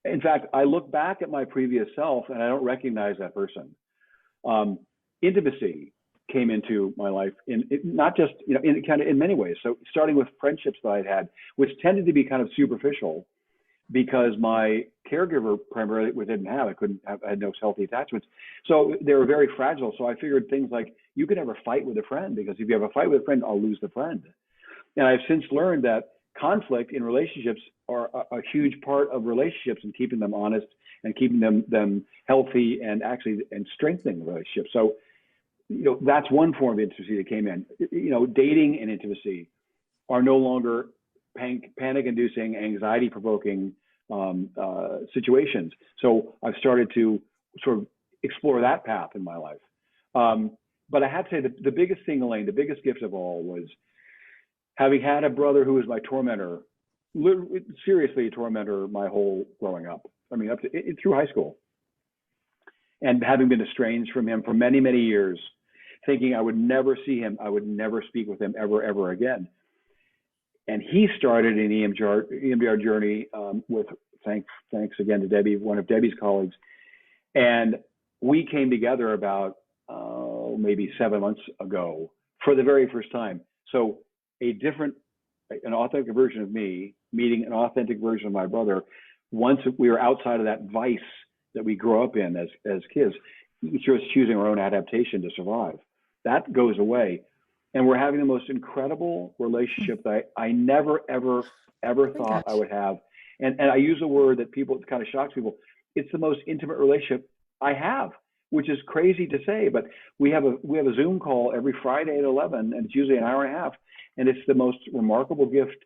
In fact, I look back at my previous self and I don't recognize that person. Intimacy came into my life not just, in many ways. So starting with friendships that I'd had, which tended to be kind of superficial because my caregiver primarily didn't have, I had no healthy attachments. So they were very fragile. So I figured things like, you can never fight with a friend, because if you have a fight with a friend, I'll lose the friend. And I've since learned that conflict in relationships are a huge part of relationships and keeping them honest and keeping them healthy and strengthening the relationship. So, that's one form of intimacy that came in. Dating and intimacy are no longer panic-inducing, anxiety-provoking situations. So I've started to sort of explore that path in my life. But I had to say the biggest thing, Elaine, the biggest gift of all was having had a brother who was my tormentor, seriously a tormentor my whole growing up. I mean, through high school. And having been estranged from him for many, many years, thinking I would never see him, I would never speak with him ever again. And he started an EMDR journey with, thanks again to Debbie, one of Debbie's colleagues. And we came together about maybe 7 months ago for the very first time. So an authentic version of me meeting an authentic version of my brother, once we were outside of that vice that we grew up in as kids, just choosing our own adaptation to survive. That goes away. And we're having the most incredible relationship that I never, ever thought I would have. And I use a word that it kind of shocks people. It's the most intimate relationship I have, which is crazy to say, but we have a Zoom call every Friday at 11, and it's usually an hour and a half. And it's the most remarkable gift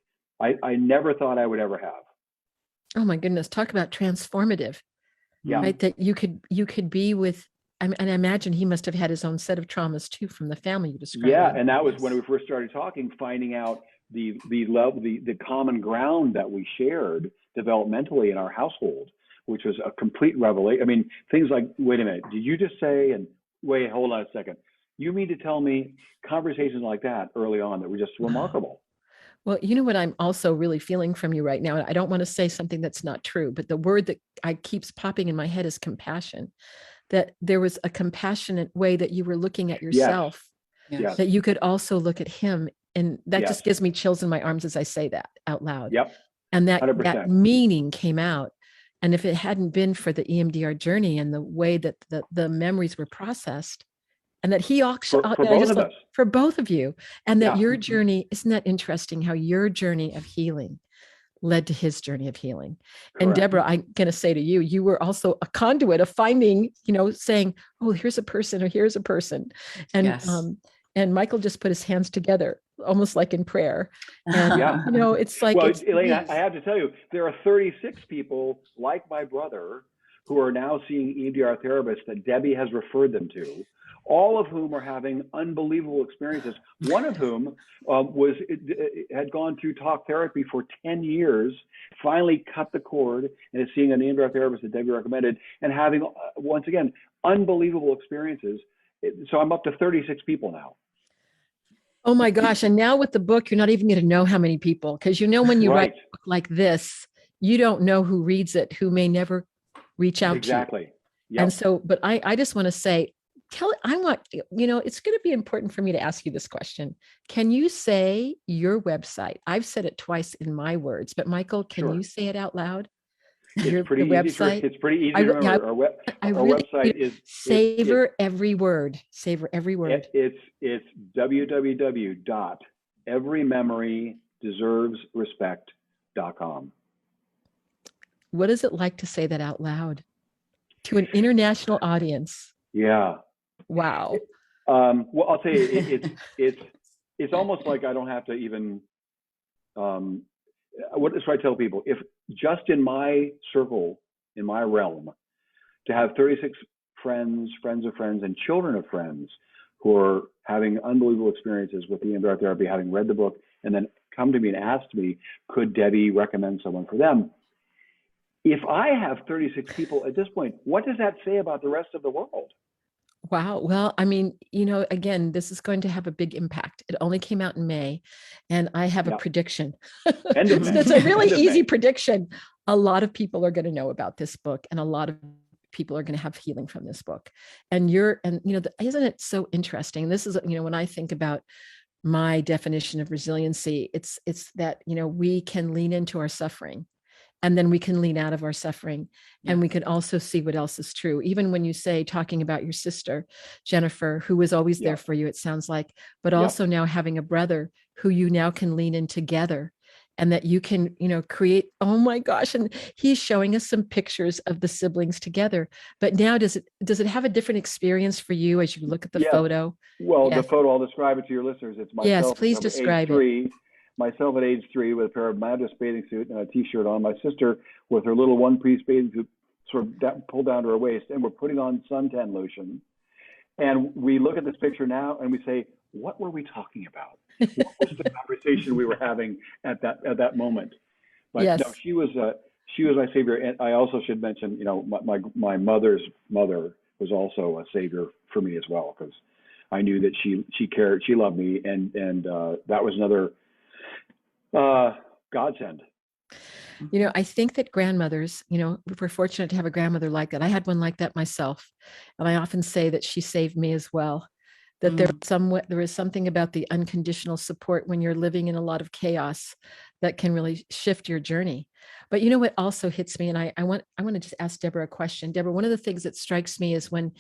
I never thought I would ever have. Oh my goodness. Talk about transformative. Yeah. Right. That you could be with, and I imagine he must have had his own set of traumas too from the family you described. Yeah. And that was when we first started talking, finding out the common ground that we shared developmentally in our household, which was a complete revelation. I mean, things like, wait a minute, did you just say, and wait, hold on a second. You mean to tell me conversations like that early on that were just remarkable? Well, you know what I'm also really feeling from you right now, I don't want to say something that's not true, but the word that keeps popping in my head is compassion. That there was a compassionate way that you were looking at yourself, Yes. that you could also look at him. And that Yes. just gives me chills in my arms as I say that out loud. Yep. And that 100%. meaning came out. And if it hadn't been for the EMDR journey and the way that the memories were processed, and that he also for both of you, and that your journey, isn't that interesting how your journey of healing led to his journey of healing? Correct. And Deborah, I'm going to say to you, you were also a conduit of finding, saying, oh, here's a person, or here's a person. And Yes. And Michael just put his hands together, almost like in prayer. And, it's like, well, Elaine, I have to tell you, there are 36 people like my brother who are now seeing EMDR therapists that Debbie has referred them to, all of whom are having unbelievable experiences. One of whom had gone through talk therapy for 10 years, finally cut the cord, and is seeing an EMDR therapist that Debbie recommended, and having, once again, unbelievable experiences. So I'm up to 36 people now. Oh my gosh. And now with the book, you're not even going to know how many people, because when you write a book like this, you don't know who reads it, who may never reach out to you. Exactly. Yep. And so, but I just want to say, it's going to be important for me to ask you this question. Can you say your website? I've said it twice in my words, but Michael, can Sure. you say it out loud? It's pretty the easy website. it's pretty easy to remember. Our really website is savor every word. Savor every word. It's www.everymemorydeservesrespect.com. What is it like to say that out loud to an international audience? Yeah. Wow. Well, I'll tell you, it's almost like I don't have to even. What do I tell people? If just in my circle, in my realm, to have 36 friends, friends of friends, and children of friends who are having unbelievable experiences with EMDR therapy, having read the book, and then come to me and ask me, could Debbie recommend someone for them? If I have 36 people at this point, what does that say about the rest of the world? Wow. Well, I mean, again, this is going to have a big impact. It only came out in May, and I have a prediction. End of May. It's a really easy prediction. A lot of people are going to know about this book, and a lot of people are going to have healing from this book. And isn't it so interesting? This is, when I think about my definition of resiliency, it's that, we can lean into our suffering. And then we can lean out of our suffering, and we can also see what else is true. Even when you say, talking about your sister, Jennifer, who was always there for you, it sounds like, but also now having a brother who you now can lean in together, and that you can, create, oh my gosh. And he's showing us some pictures of the siblings together. But now does it have a different experience for you as you look at the photo? Well, the photo, I'll describe it to your listeners. It's myself. Yes, please describe it. Myself at age 3 with a pair of Madras bathing suit and a t-shirt on. My sister with her little one-piece bathing suit sort of pulled down to her waist, and we're putting on suntan lotion. And we look at this picture now and we say, what were we talking about? What was the conversation we were having at that moment? But no, she was my savior. And I also should mention, my mother's mother was also a savior for me as well, because I knew that she cared, she loved me, and that was another godsend. I think that grandmothers, we're fortunate to have a grandmother like that. I had one like that myself. And I often say that she saved me as well. That there is something about the unconditional support when you're living in a lot of chaos that can really shift your journey. But what also hits me, and I want to just ask Deborah a question. Deborah, one of the things that strikes me is when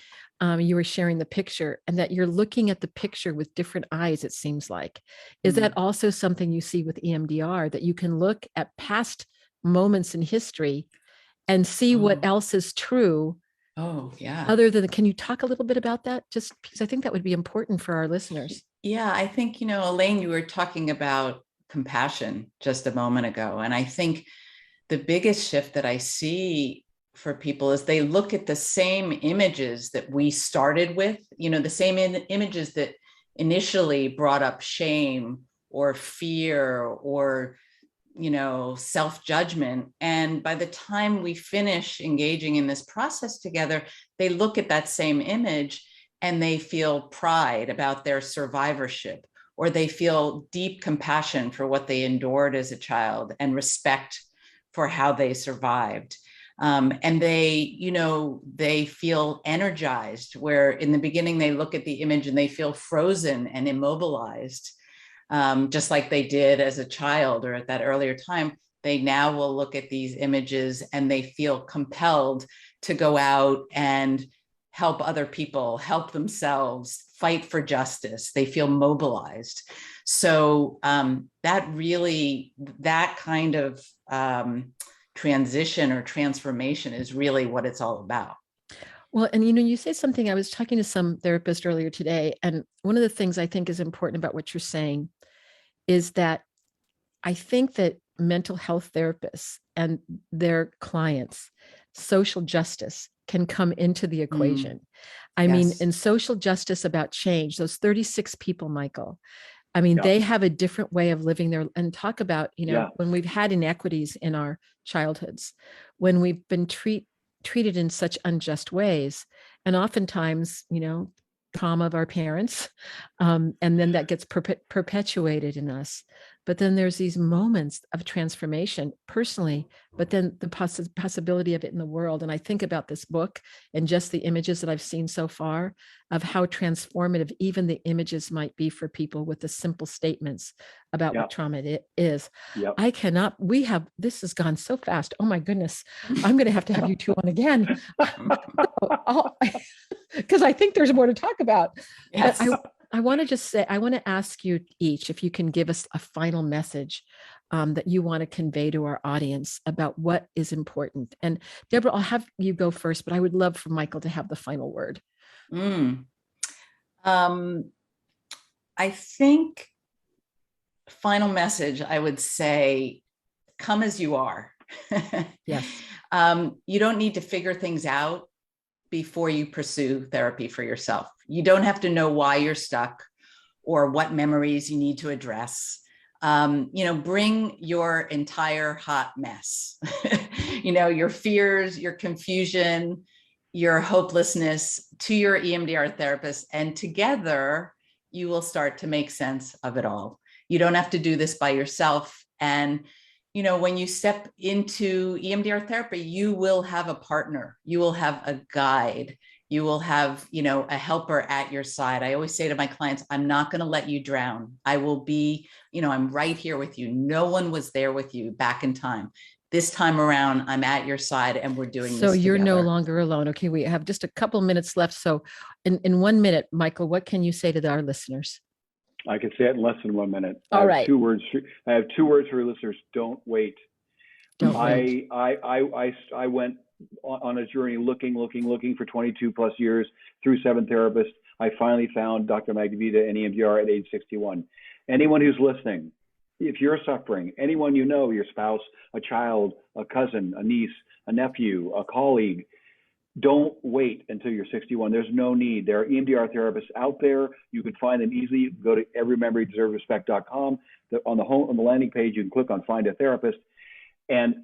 you were sharing the picture, and that you're looking at the picture with different eyes, it seems like. Is that also something you see with EMDR, that you can look at past moments in history and see what else is true? Oh, yeah. Other than, can you talk a little bit about that? Just because I think that would be important for our listeners. Yeah, I think, Elaine, you were talking about compassion just a moment ago. And I think the biggest shift that I see for people is they look at the same images that we started with, the same images that initially brought up shame or fear or self-judgment. And by the time we finish engaging in this process together, they look at that same image and they feel pride about their survivorship, or they feel deep compassion for what they endured as a child and respect for how they survived. And they feel energized, where in the beginning they look at the image and they feel frozen and immobilized. Just like they did as a child or at that earlier time, they now will look at these images and they feel compelled to go out and help other people, help themselves, fight for justice. They feel mobilized. So that kind of transition or transformation is really what it's all about. Well, and you say something, I was talking to some therapist earlier today, and one of the things I think is important about what you're saying is that I think that mental health therapists and their clients, social justice can come into the equation. I mean, in social justice about change, those 36 people, Michael, I mean, they have a different way of living their, and talk about, when we've had inequities in our childhoods, when we've been treated in such unjust ways. And oftentimes, trauma of our parents. And then that gets perpetuated in us. But then there's these moments of transformation personally, but then the possibility of it in the world. And I think about this book and just the images that I've seen so far of how transformative even the images might be for people with the simple statements about what trauma is. This has gone so fast. Oh my goodness. I'm going to have you two on again. Because I think there's more to talk about. Yes. But I want to just say, I want to ask you each if you can give us a final message that you want to convey to our audience about what is important. And Deborah, I'll have you go first, but I would love for Michael to have the final word. I think final message, I would say, come as you are. Yes. You don't need to figure things out before you pursue therapy for yourself. You don't have to know why you're stuck or what memories you need to address. Bring your entire hot mess, your fears, your confusion, your hopelessness to your EMDR therapist, and together you will start to make sense of it all. You don't have to do this by yourself. And when you step into EMDR therapy, you will have a partner, you will have a guide, you will have, a helper at your side. I always say to my clients, I'm not going to let you drown. I will be, I'm right here with you. No one was there with you back in time. This time around, I'm at your side and we're doing this So you're together. no longer alone. Okay, we have just a couple minutes left. So in 1 minute, Michael, what can you say to our listeners? I can say it in less than 1 minute. All right. I have 2 words for your listeners. Don't wait. Don't wait. I went on a journey looking for 22 plus years through 7 therapists. I finally found Dr. Magnavita and EMDR at age 61. Anyone who's listening, if you're suffering, anyone you know, your spouse, a child, a cousin, a niece, a nephew, a colleague, don't wait until you're 61. There's no need. There are EMDR therapists out there. You can find them easily. Go to everymemorydeservesrespect.com. On the landing page, you can click on Find a Therapist and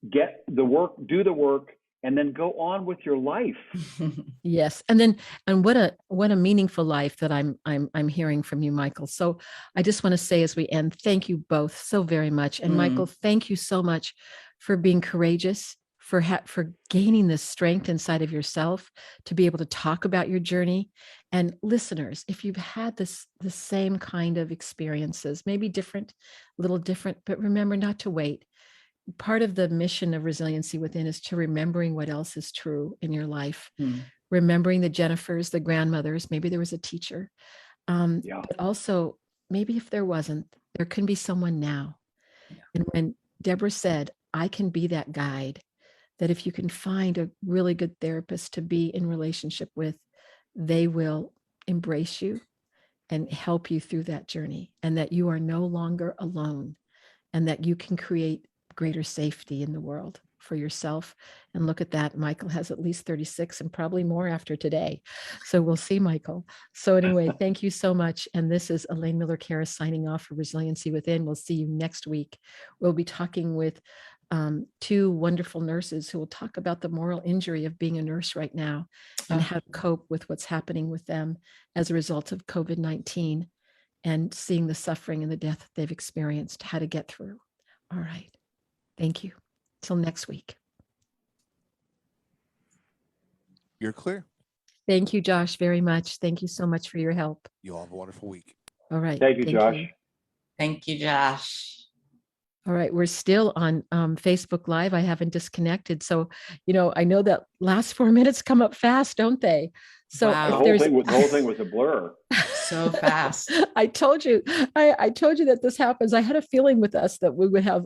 get the work, do the work, and then go on with your life. Yes. And what a meaningful life that I'm hearing from you, Michael. So I just want to say as we end, thank you both so very much. And Michael, thank you so much for being courageous, for gaining this strength inside of yourself to be able to talk about your journey. And listeners, if you've had the same kind of experiences, maybe different, a little different, but remember not to wait. Part of the mission of Resiliency Within is to remembering what else is true in your life, remembering the Jennifers, the grandmothers, maybe there was a teacher, but also maybe if there wasn't, there can be someone now. And when Deborah said, I can be that guide, that if you can find a really good therapist to be in relationship with, they will embrace you and help you through that journey, and that you are no longer alone, and that you can create greater safety in the world for yourself. And look at that, Michael has at least 36 and probably more after today. So we'll see, Michael. So anyway, thank you so much. And this is Elaine Miller-Karas signing off for Resiliency Within. We'll see you next week. We'll be talking with 2 wonderful nurses who will talk about the moral injury of being a nurse right now and how to cope with what's happening with them as a result of COVID-19 and seeing the suffering and the death they've experienced, how to get through. All right. Thank you. Till next week. You're clear. Thank you, Josh, very much. Thank you so much for your help. You all have a wonderful week. All right. Thank you, Josh. Thank you, Josh. All right. We're still on Facebook Live. I haven't disconnected. So, I know that last 4 minutes come up fast, don't they? So Wow. The whole thing was a blur. So fast. I told you that this happens. I had a feeling with us that we would have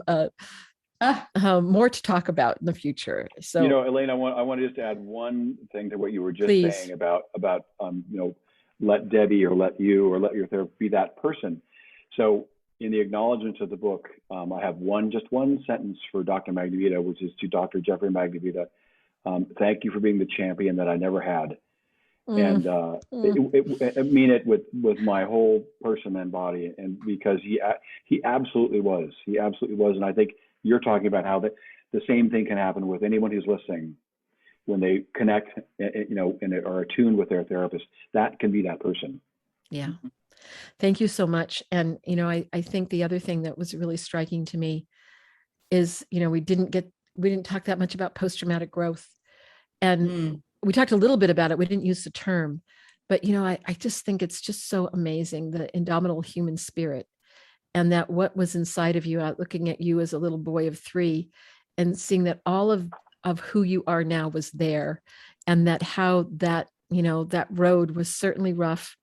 more to talk about in the future. So, Elaine, I want to just add one thing to what you were just saying about let Debbie or let you or let your therapist be that person. So in the acknowledgments of the book, I have just one sentence for Dr. Magnavita, which is to Dr. Jeffrey Magnavita. Thank you for being the champion that I never had. And I mean it with my whole person and body, and because he absolutely was. He absolutely was. And I think you're talking about how the same thing can happen with anyone who's listening. when they connect, and are attuned with their therapist, that can be that person. Yeah. Thank you so much. And, I think the other thing that was really striking to me is, we didn't talk that much about post-traumatic growth. And we talked a little bit about it. We didn't use the term, but, I just think it's just so amazing, the indomitable human spirit, and that what was inside of you, looking at you as a little boy of 3 and seeing that all of who you are now was there, and that how that, that road was certainly rough,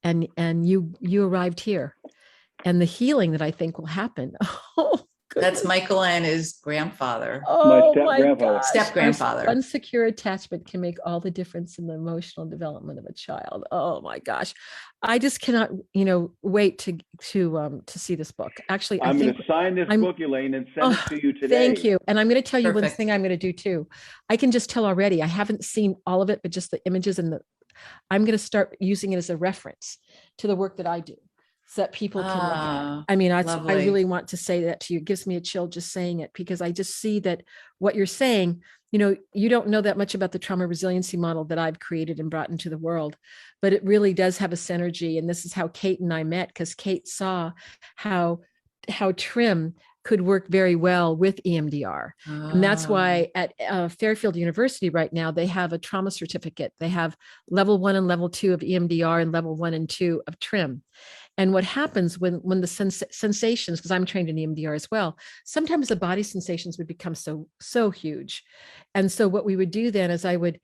and you arrived here, and the healing that I think will happen. Oh, that's Michael and his grandfather. Oh, my step-grandfather. Step-grandfather. Unsecure attachment can make all the difference in the emotional development of a child. Oh my gosh. I just cannot, wait to see this book. Actually, I'm going to sign this book, Elaine, and send it to you today. Thank you. And I'm going to tell you one Perfect. thing I'm going to do too. I can just tell already, I haven't seen all of it, but just the images, and I'm going to start using it as a reference to the work that I do, so that people can look at it. I mean, I really want to say that to you. It gives me a chill just saying it, because I just see that what you're saying, you don't know that much about the trauma resiliency model that I've created and brought into the world, but it really does have a synergy. And this is how Kate and I met, because Kate saw how TRIM could work very well with EMDR. And that's why at Fairfield University right now, they have a trauma certificate. They have level 1 and level 2 of EMDR and level 1 and 2 of TRIM. And what happens when the sensations, because I'm trained in EMDR as well, sometimes the body sensations would become so huge. And so what we would do then is I would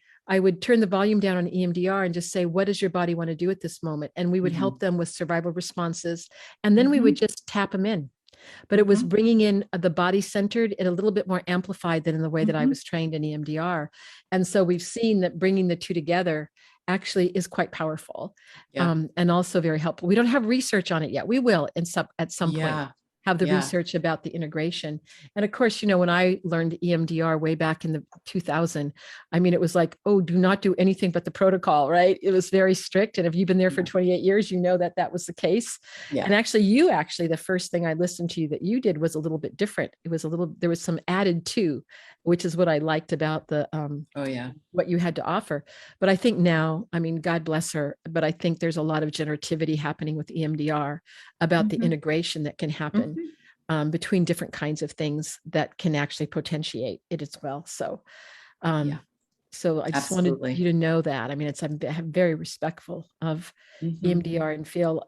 turn the volume down on EMDR and just say, what does your body want to do at this moment? And we would help them with survival responses. And then we would just tap them in. But it was bringing in the body centered and a little bit more amplified than in the way that I was trained in EMDR. And so we've seen that bringing the two together actually is quite powerful, and also very helpful. We don't have research on it yet. We will at some point have the research about the integration. And of course, when I learned EMDR way back in the 2000, I mean, it was like, oh, do not do anything but the protocol, right? It was very strict. And if you've been there for 28 years, you know that was the case. Yeah. And actually, the first thing I listened to you that you did was a little bit different. It was there was some added to, which is what I liked about the, what you had to offer. But I think now, I mean, God bless her, but I think there's a lot of generativity happening with EMDR about the integration that can happen between different kinds of things that can actually potentiate it as well. So, so I just wanted you to know that. I mean, I'm very respectful of EMDR and feel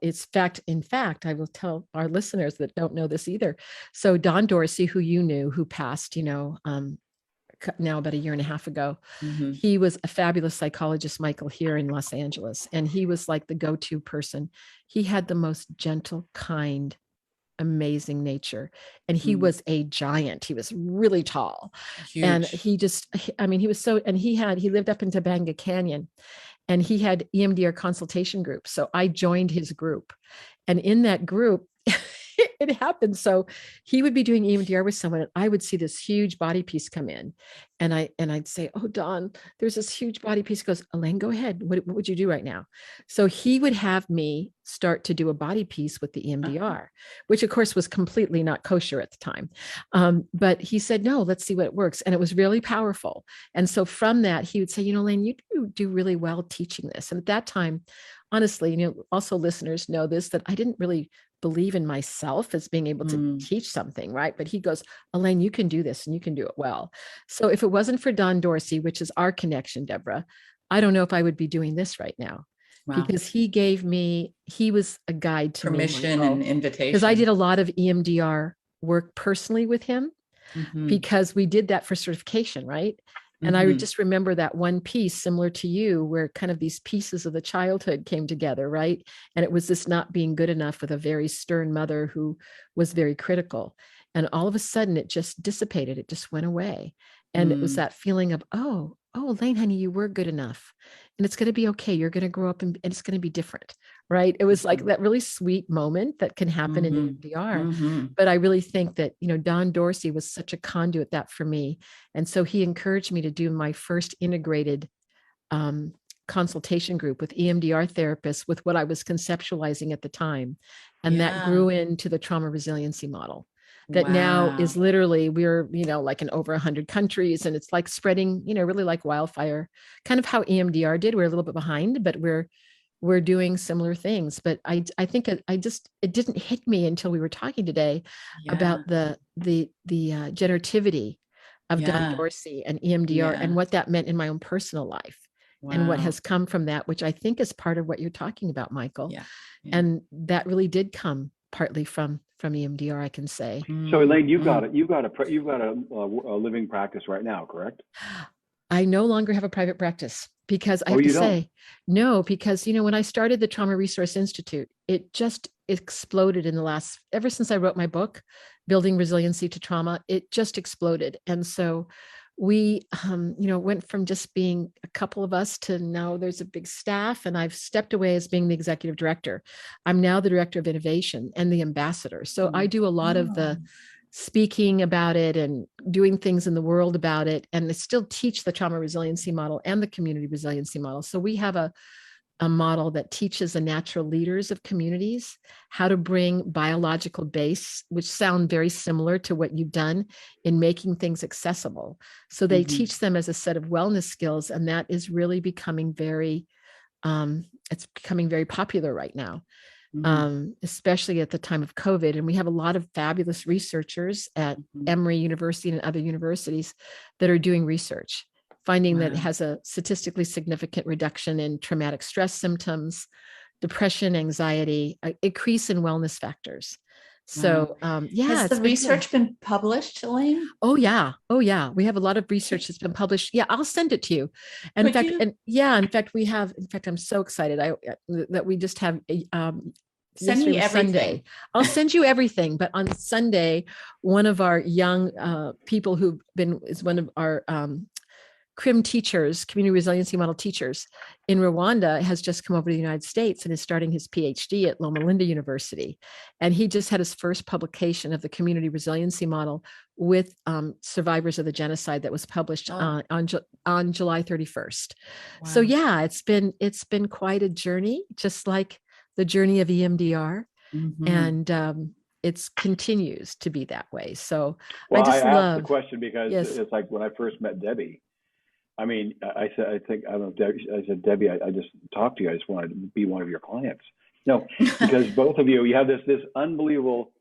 in fact, I will tell our listeners that don't know this either. So Don Dorsey, who you knew, who passed, now about a year and a half ago, he was a fabulous psychologist, Michael, here in Los Angeles. And he was like the go-to person. He had the most gentle, kind, amazing nature. And he was a giant. He was really tall. Huge. And he lived up in Topanga Canyon, and he had EMDR consultation groups. So I joined his group, and in that group, it happened. So he would be doing EMDR with someone, and I would see this huge body piece come in, and I'd say, oh, Don, there's this huge body piece. He goes, Elaine, go ahead. What would you do right now? So he would have me start to do a body piece with the EMDR, which of course was completely not kosher at the time. But he said, no, let's see what it works. And it was really powerful. And so from that, he would say, Elaine, you do really well teaching this. And at that time, honestly, also listeners know this, that I didn't really believe in myself as being able to teach something, right? But he goes, Elaine, you can do this and you can do it well. So if it wasn't for Don Dorsey, which is our connection, Deborah, I don't know if I would be doing this right now. Wow. Because he was a guide to permission and invitation. Because I did a lot of EMDR work personally with him because we did that for certification, right? And I would just remember that one piece similar to you, where kind of these pieces of the childhood came together, right? And it was this not being good enough with a very stern mother who was very critical. And all of a sudden it just dissipated. It just went away. And it was that feeling of, oh, Elaine, honey, you were good enough. And it's going to be okay. You're going to grow up and it's going to be different, right? It was like that really sweet moment that can happen in EMDR. But I really think that, Don Dorsey was such a conduit that for me. And so he encouraged me to do my first integrated consultation group with EMDR therapists with what I was conceptualizing at the time. And that grew into the trauma resiliency model. that now is Wow. literally, we're, like in over 100 countries, and it's like spreading, really like wildfire, kind of how EMDR did. We're a little bit behind, but we're doing similar things. But I think it didn't hit me until we were talking today Yeah. about the generativity of Don Yeah. Dorsey and EMDR and Yeah. what that meant in my own personal life and what Wow. has come from that, which I think is part of what you're talking about, Michael. Yeah. Yeah. And that really did come partly from EMDR, I can say. So Elaine, you've got a living practice right now, correct? I no longer have a private practice because I have to you don't? say no, because when I started the Trauma Resource Institute, it just exploded in ever since I wrote my book, Building Resiliency to Trauma, it just exploded. And so we, went from just being a couple of us to now there's a big staff, and I've stepped away as being the executive director. I'm now the director of innovation and the ambassador. So I do a lot of the speaking about it and doing things in the world about it. And I still teach the trauma resiliency model and the community resiliency model. So we have a model that teaches the natural leaders of communities how to bring biological base, which sound very similar to what you've done in making things accessible. So they teach them as a set of wellness skills, and that is really becoming it's becoming very popular right now, especially at the time of COVID. And we have a lot of fabulous researchers at Emory University and other universities that are doing research, finding that it has a statistically significant reduction in traumatic stress symptoms, depression, anxiety, increase in wellness factors. So, has the research been published, Elaine? Oh yeah. We have a lot of research that's been published. Yeah, I'll send it to you. And in fact, I'm so excited that we just have send me everything. Sunday. I'll send you everything. But on Sunday, one of our young people is one of our CRIM teachers, community resiliency model teachers in Rwanda, has just come over to the United States and is starting his PhD at Loma Linda University. And he just had his first publication of the community resiliency model with survivors of the genocide that was published on July 31st. Wow. So yeah, it's been quite a journey, just like the journey of EMDR. And it continues to be that way. So I asked the question because it's like when I first met Debbie, I mean, I said, I said, Debbie, I just talked to you. I just wanted to be one of your clients. No, because both of you have this unbelievable,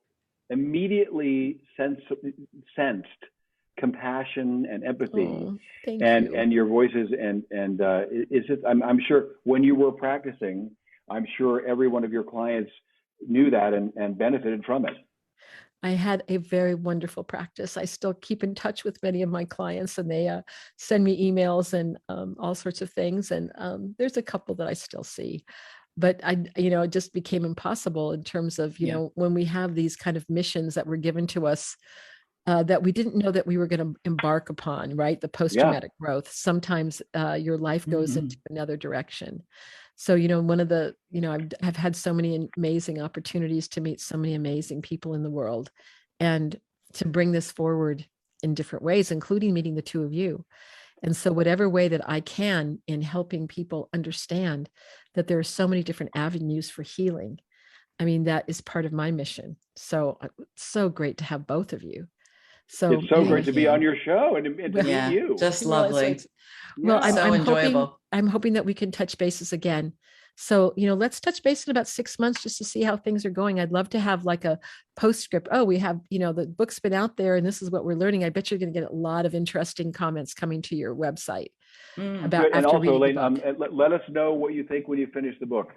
immediately sensed compassion and empathy, and your voices, and it's just, I'm sure when you were practicing, I'm sure every one of your clients knew that and benefited from it. I had a very wonderful practice. I still keep in touch with many of my clients, and they send me emails and all sorts of things. And there's a couple that I still see, but it just became impossible in terms of, when we have these kind of missions that were given to us that we didn't know that we were going to embark upon, right? The post-traumatic growth. Sometimes your life goes into another direction. So, one of the, I've had so many amazing opportunities to meet so many amazing people in the world and to bring this forward in different ways, including meeting the two of you. And so whatever way that I can in helping people understand that there are so many different avenues for healing, I mean, that is part of my mission. So it's so great to have both of you. So it's so great to be on your show and to meet you. Just lovely. Well, so enjoyable. I'm hoping that we can touch bases again. So, let's touch base in about 6 months just to see how things are going. I'd love to have like a postscript. Oh, we have, the book's been out there and this is what we're learning. I bet you're going to get a lot of interesting comments coming to your website about. And also, Elaine, let us know what you think when you finish the book.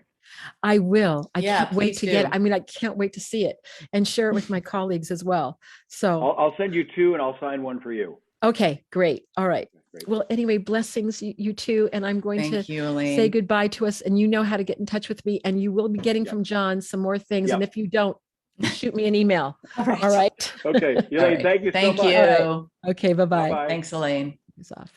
I will. I can't wait to get. I can't wait to see it and share it with my colleagues as well. So I'll send you 2 and I'll sign one for you. Okay, great. All right. Great. Well, anyway, blessings you two. And I'm going to say goodbye to us, and you know how to get in touch with me, and you will be getting from John some more things. And if you don't, shoot me an email. All right. Okay. Elaine, thank you so much. Thank you. Okay. Bye-bye. Thanks, Elaine. He's off.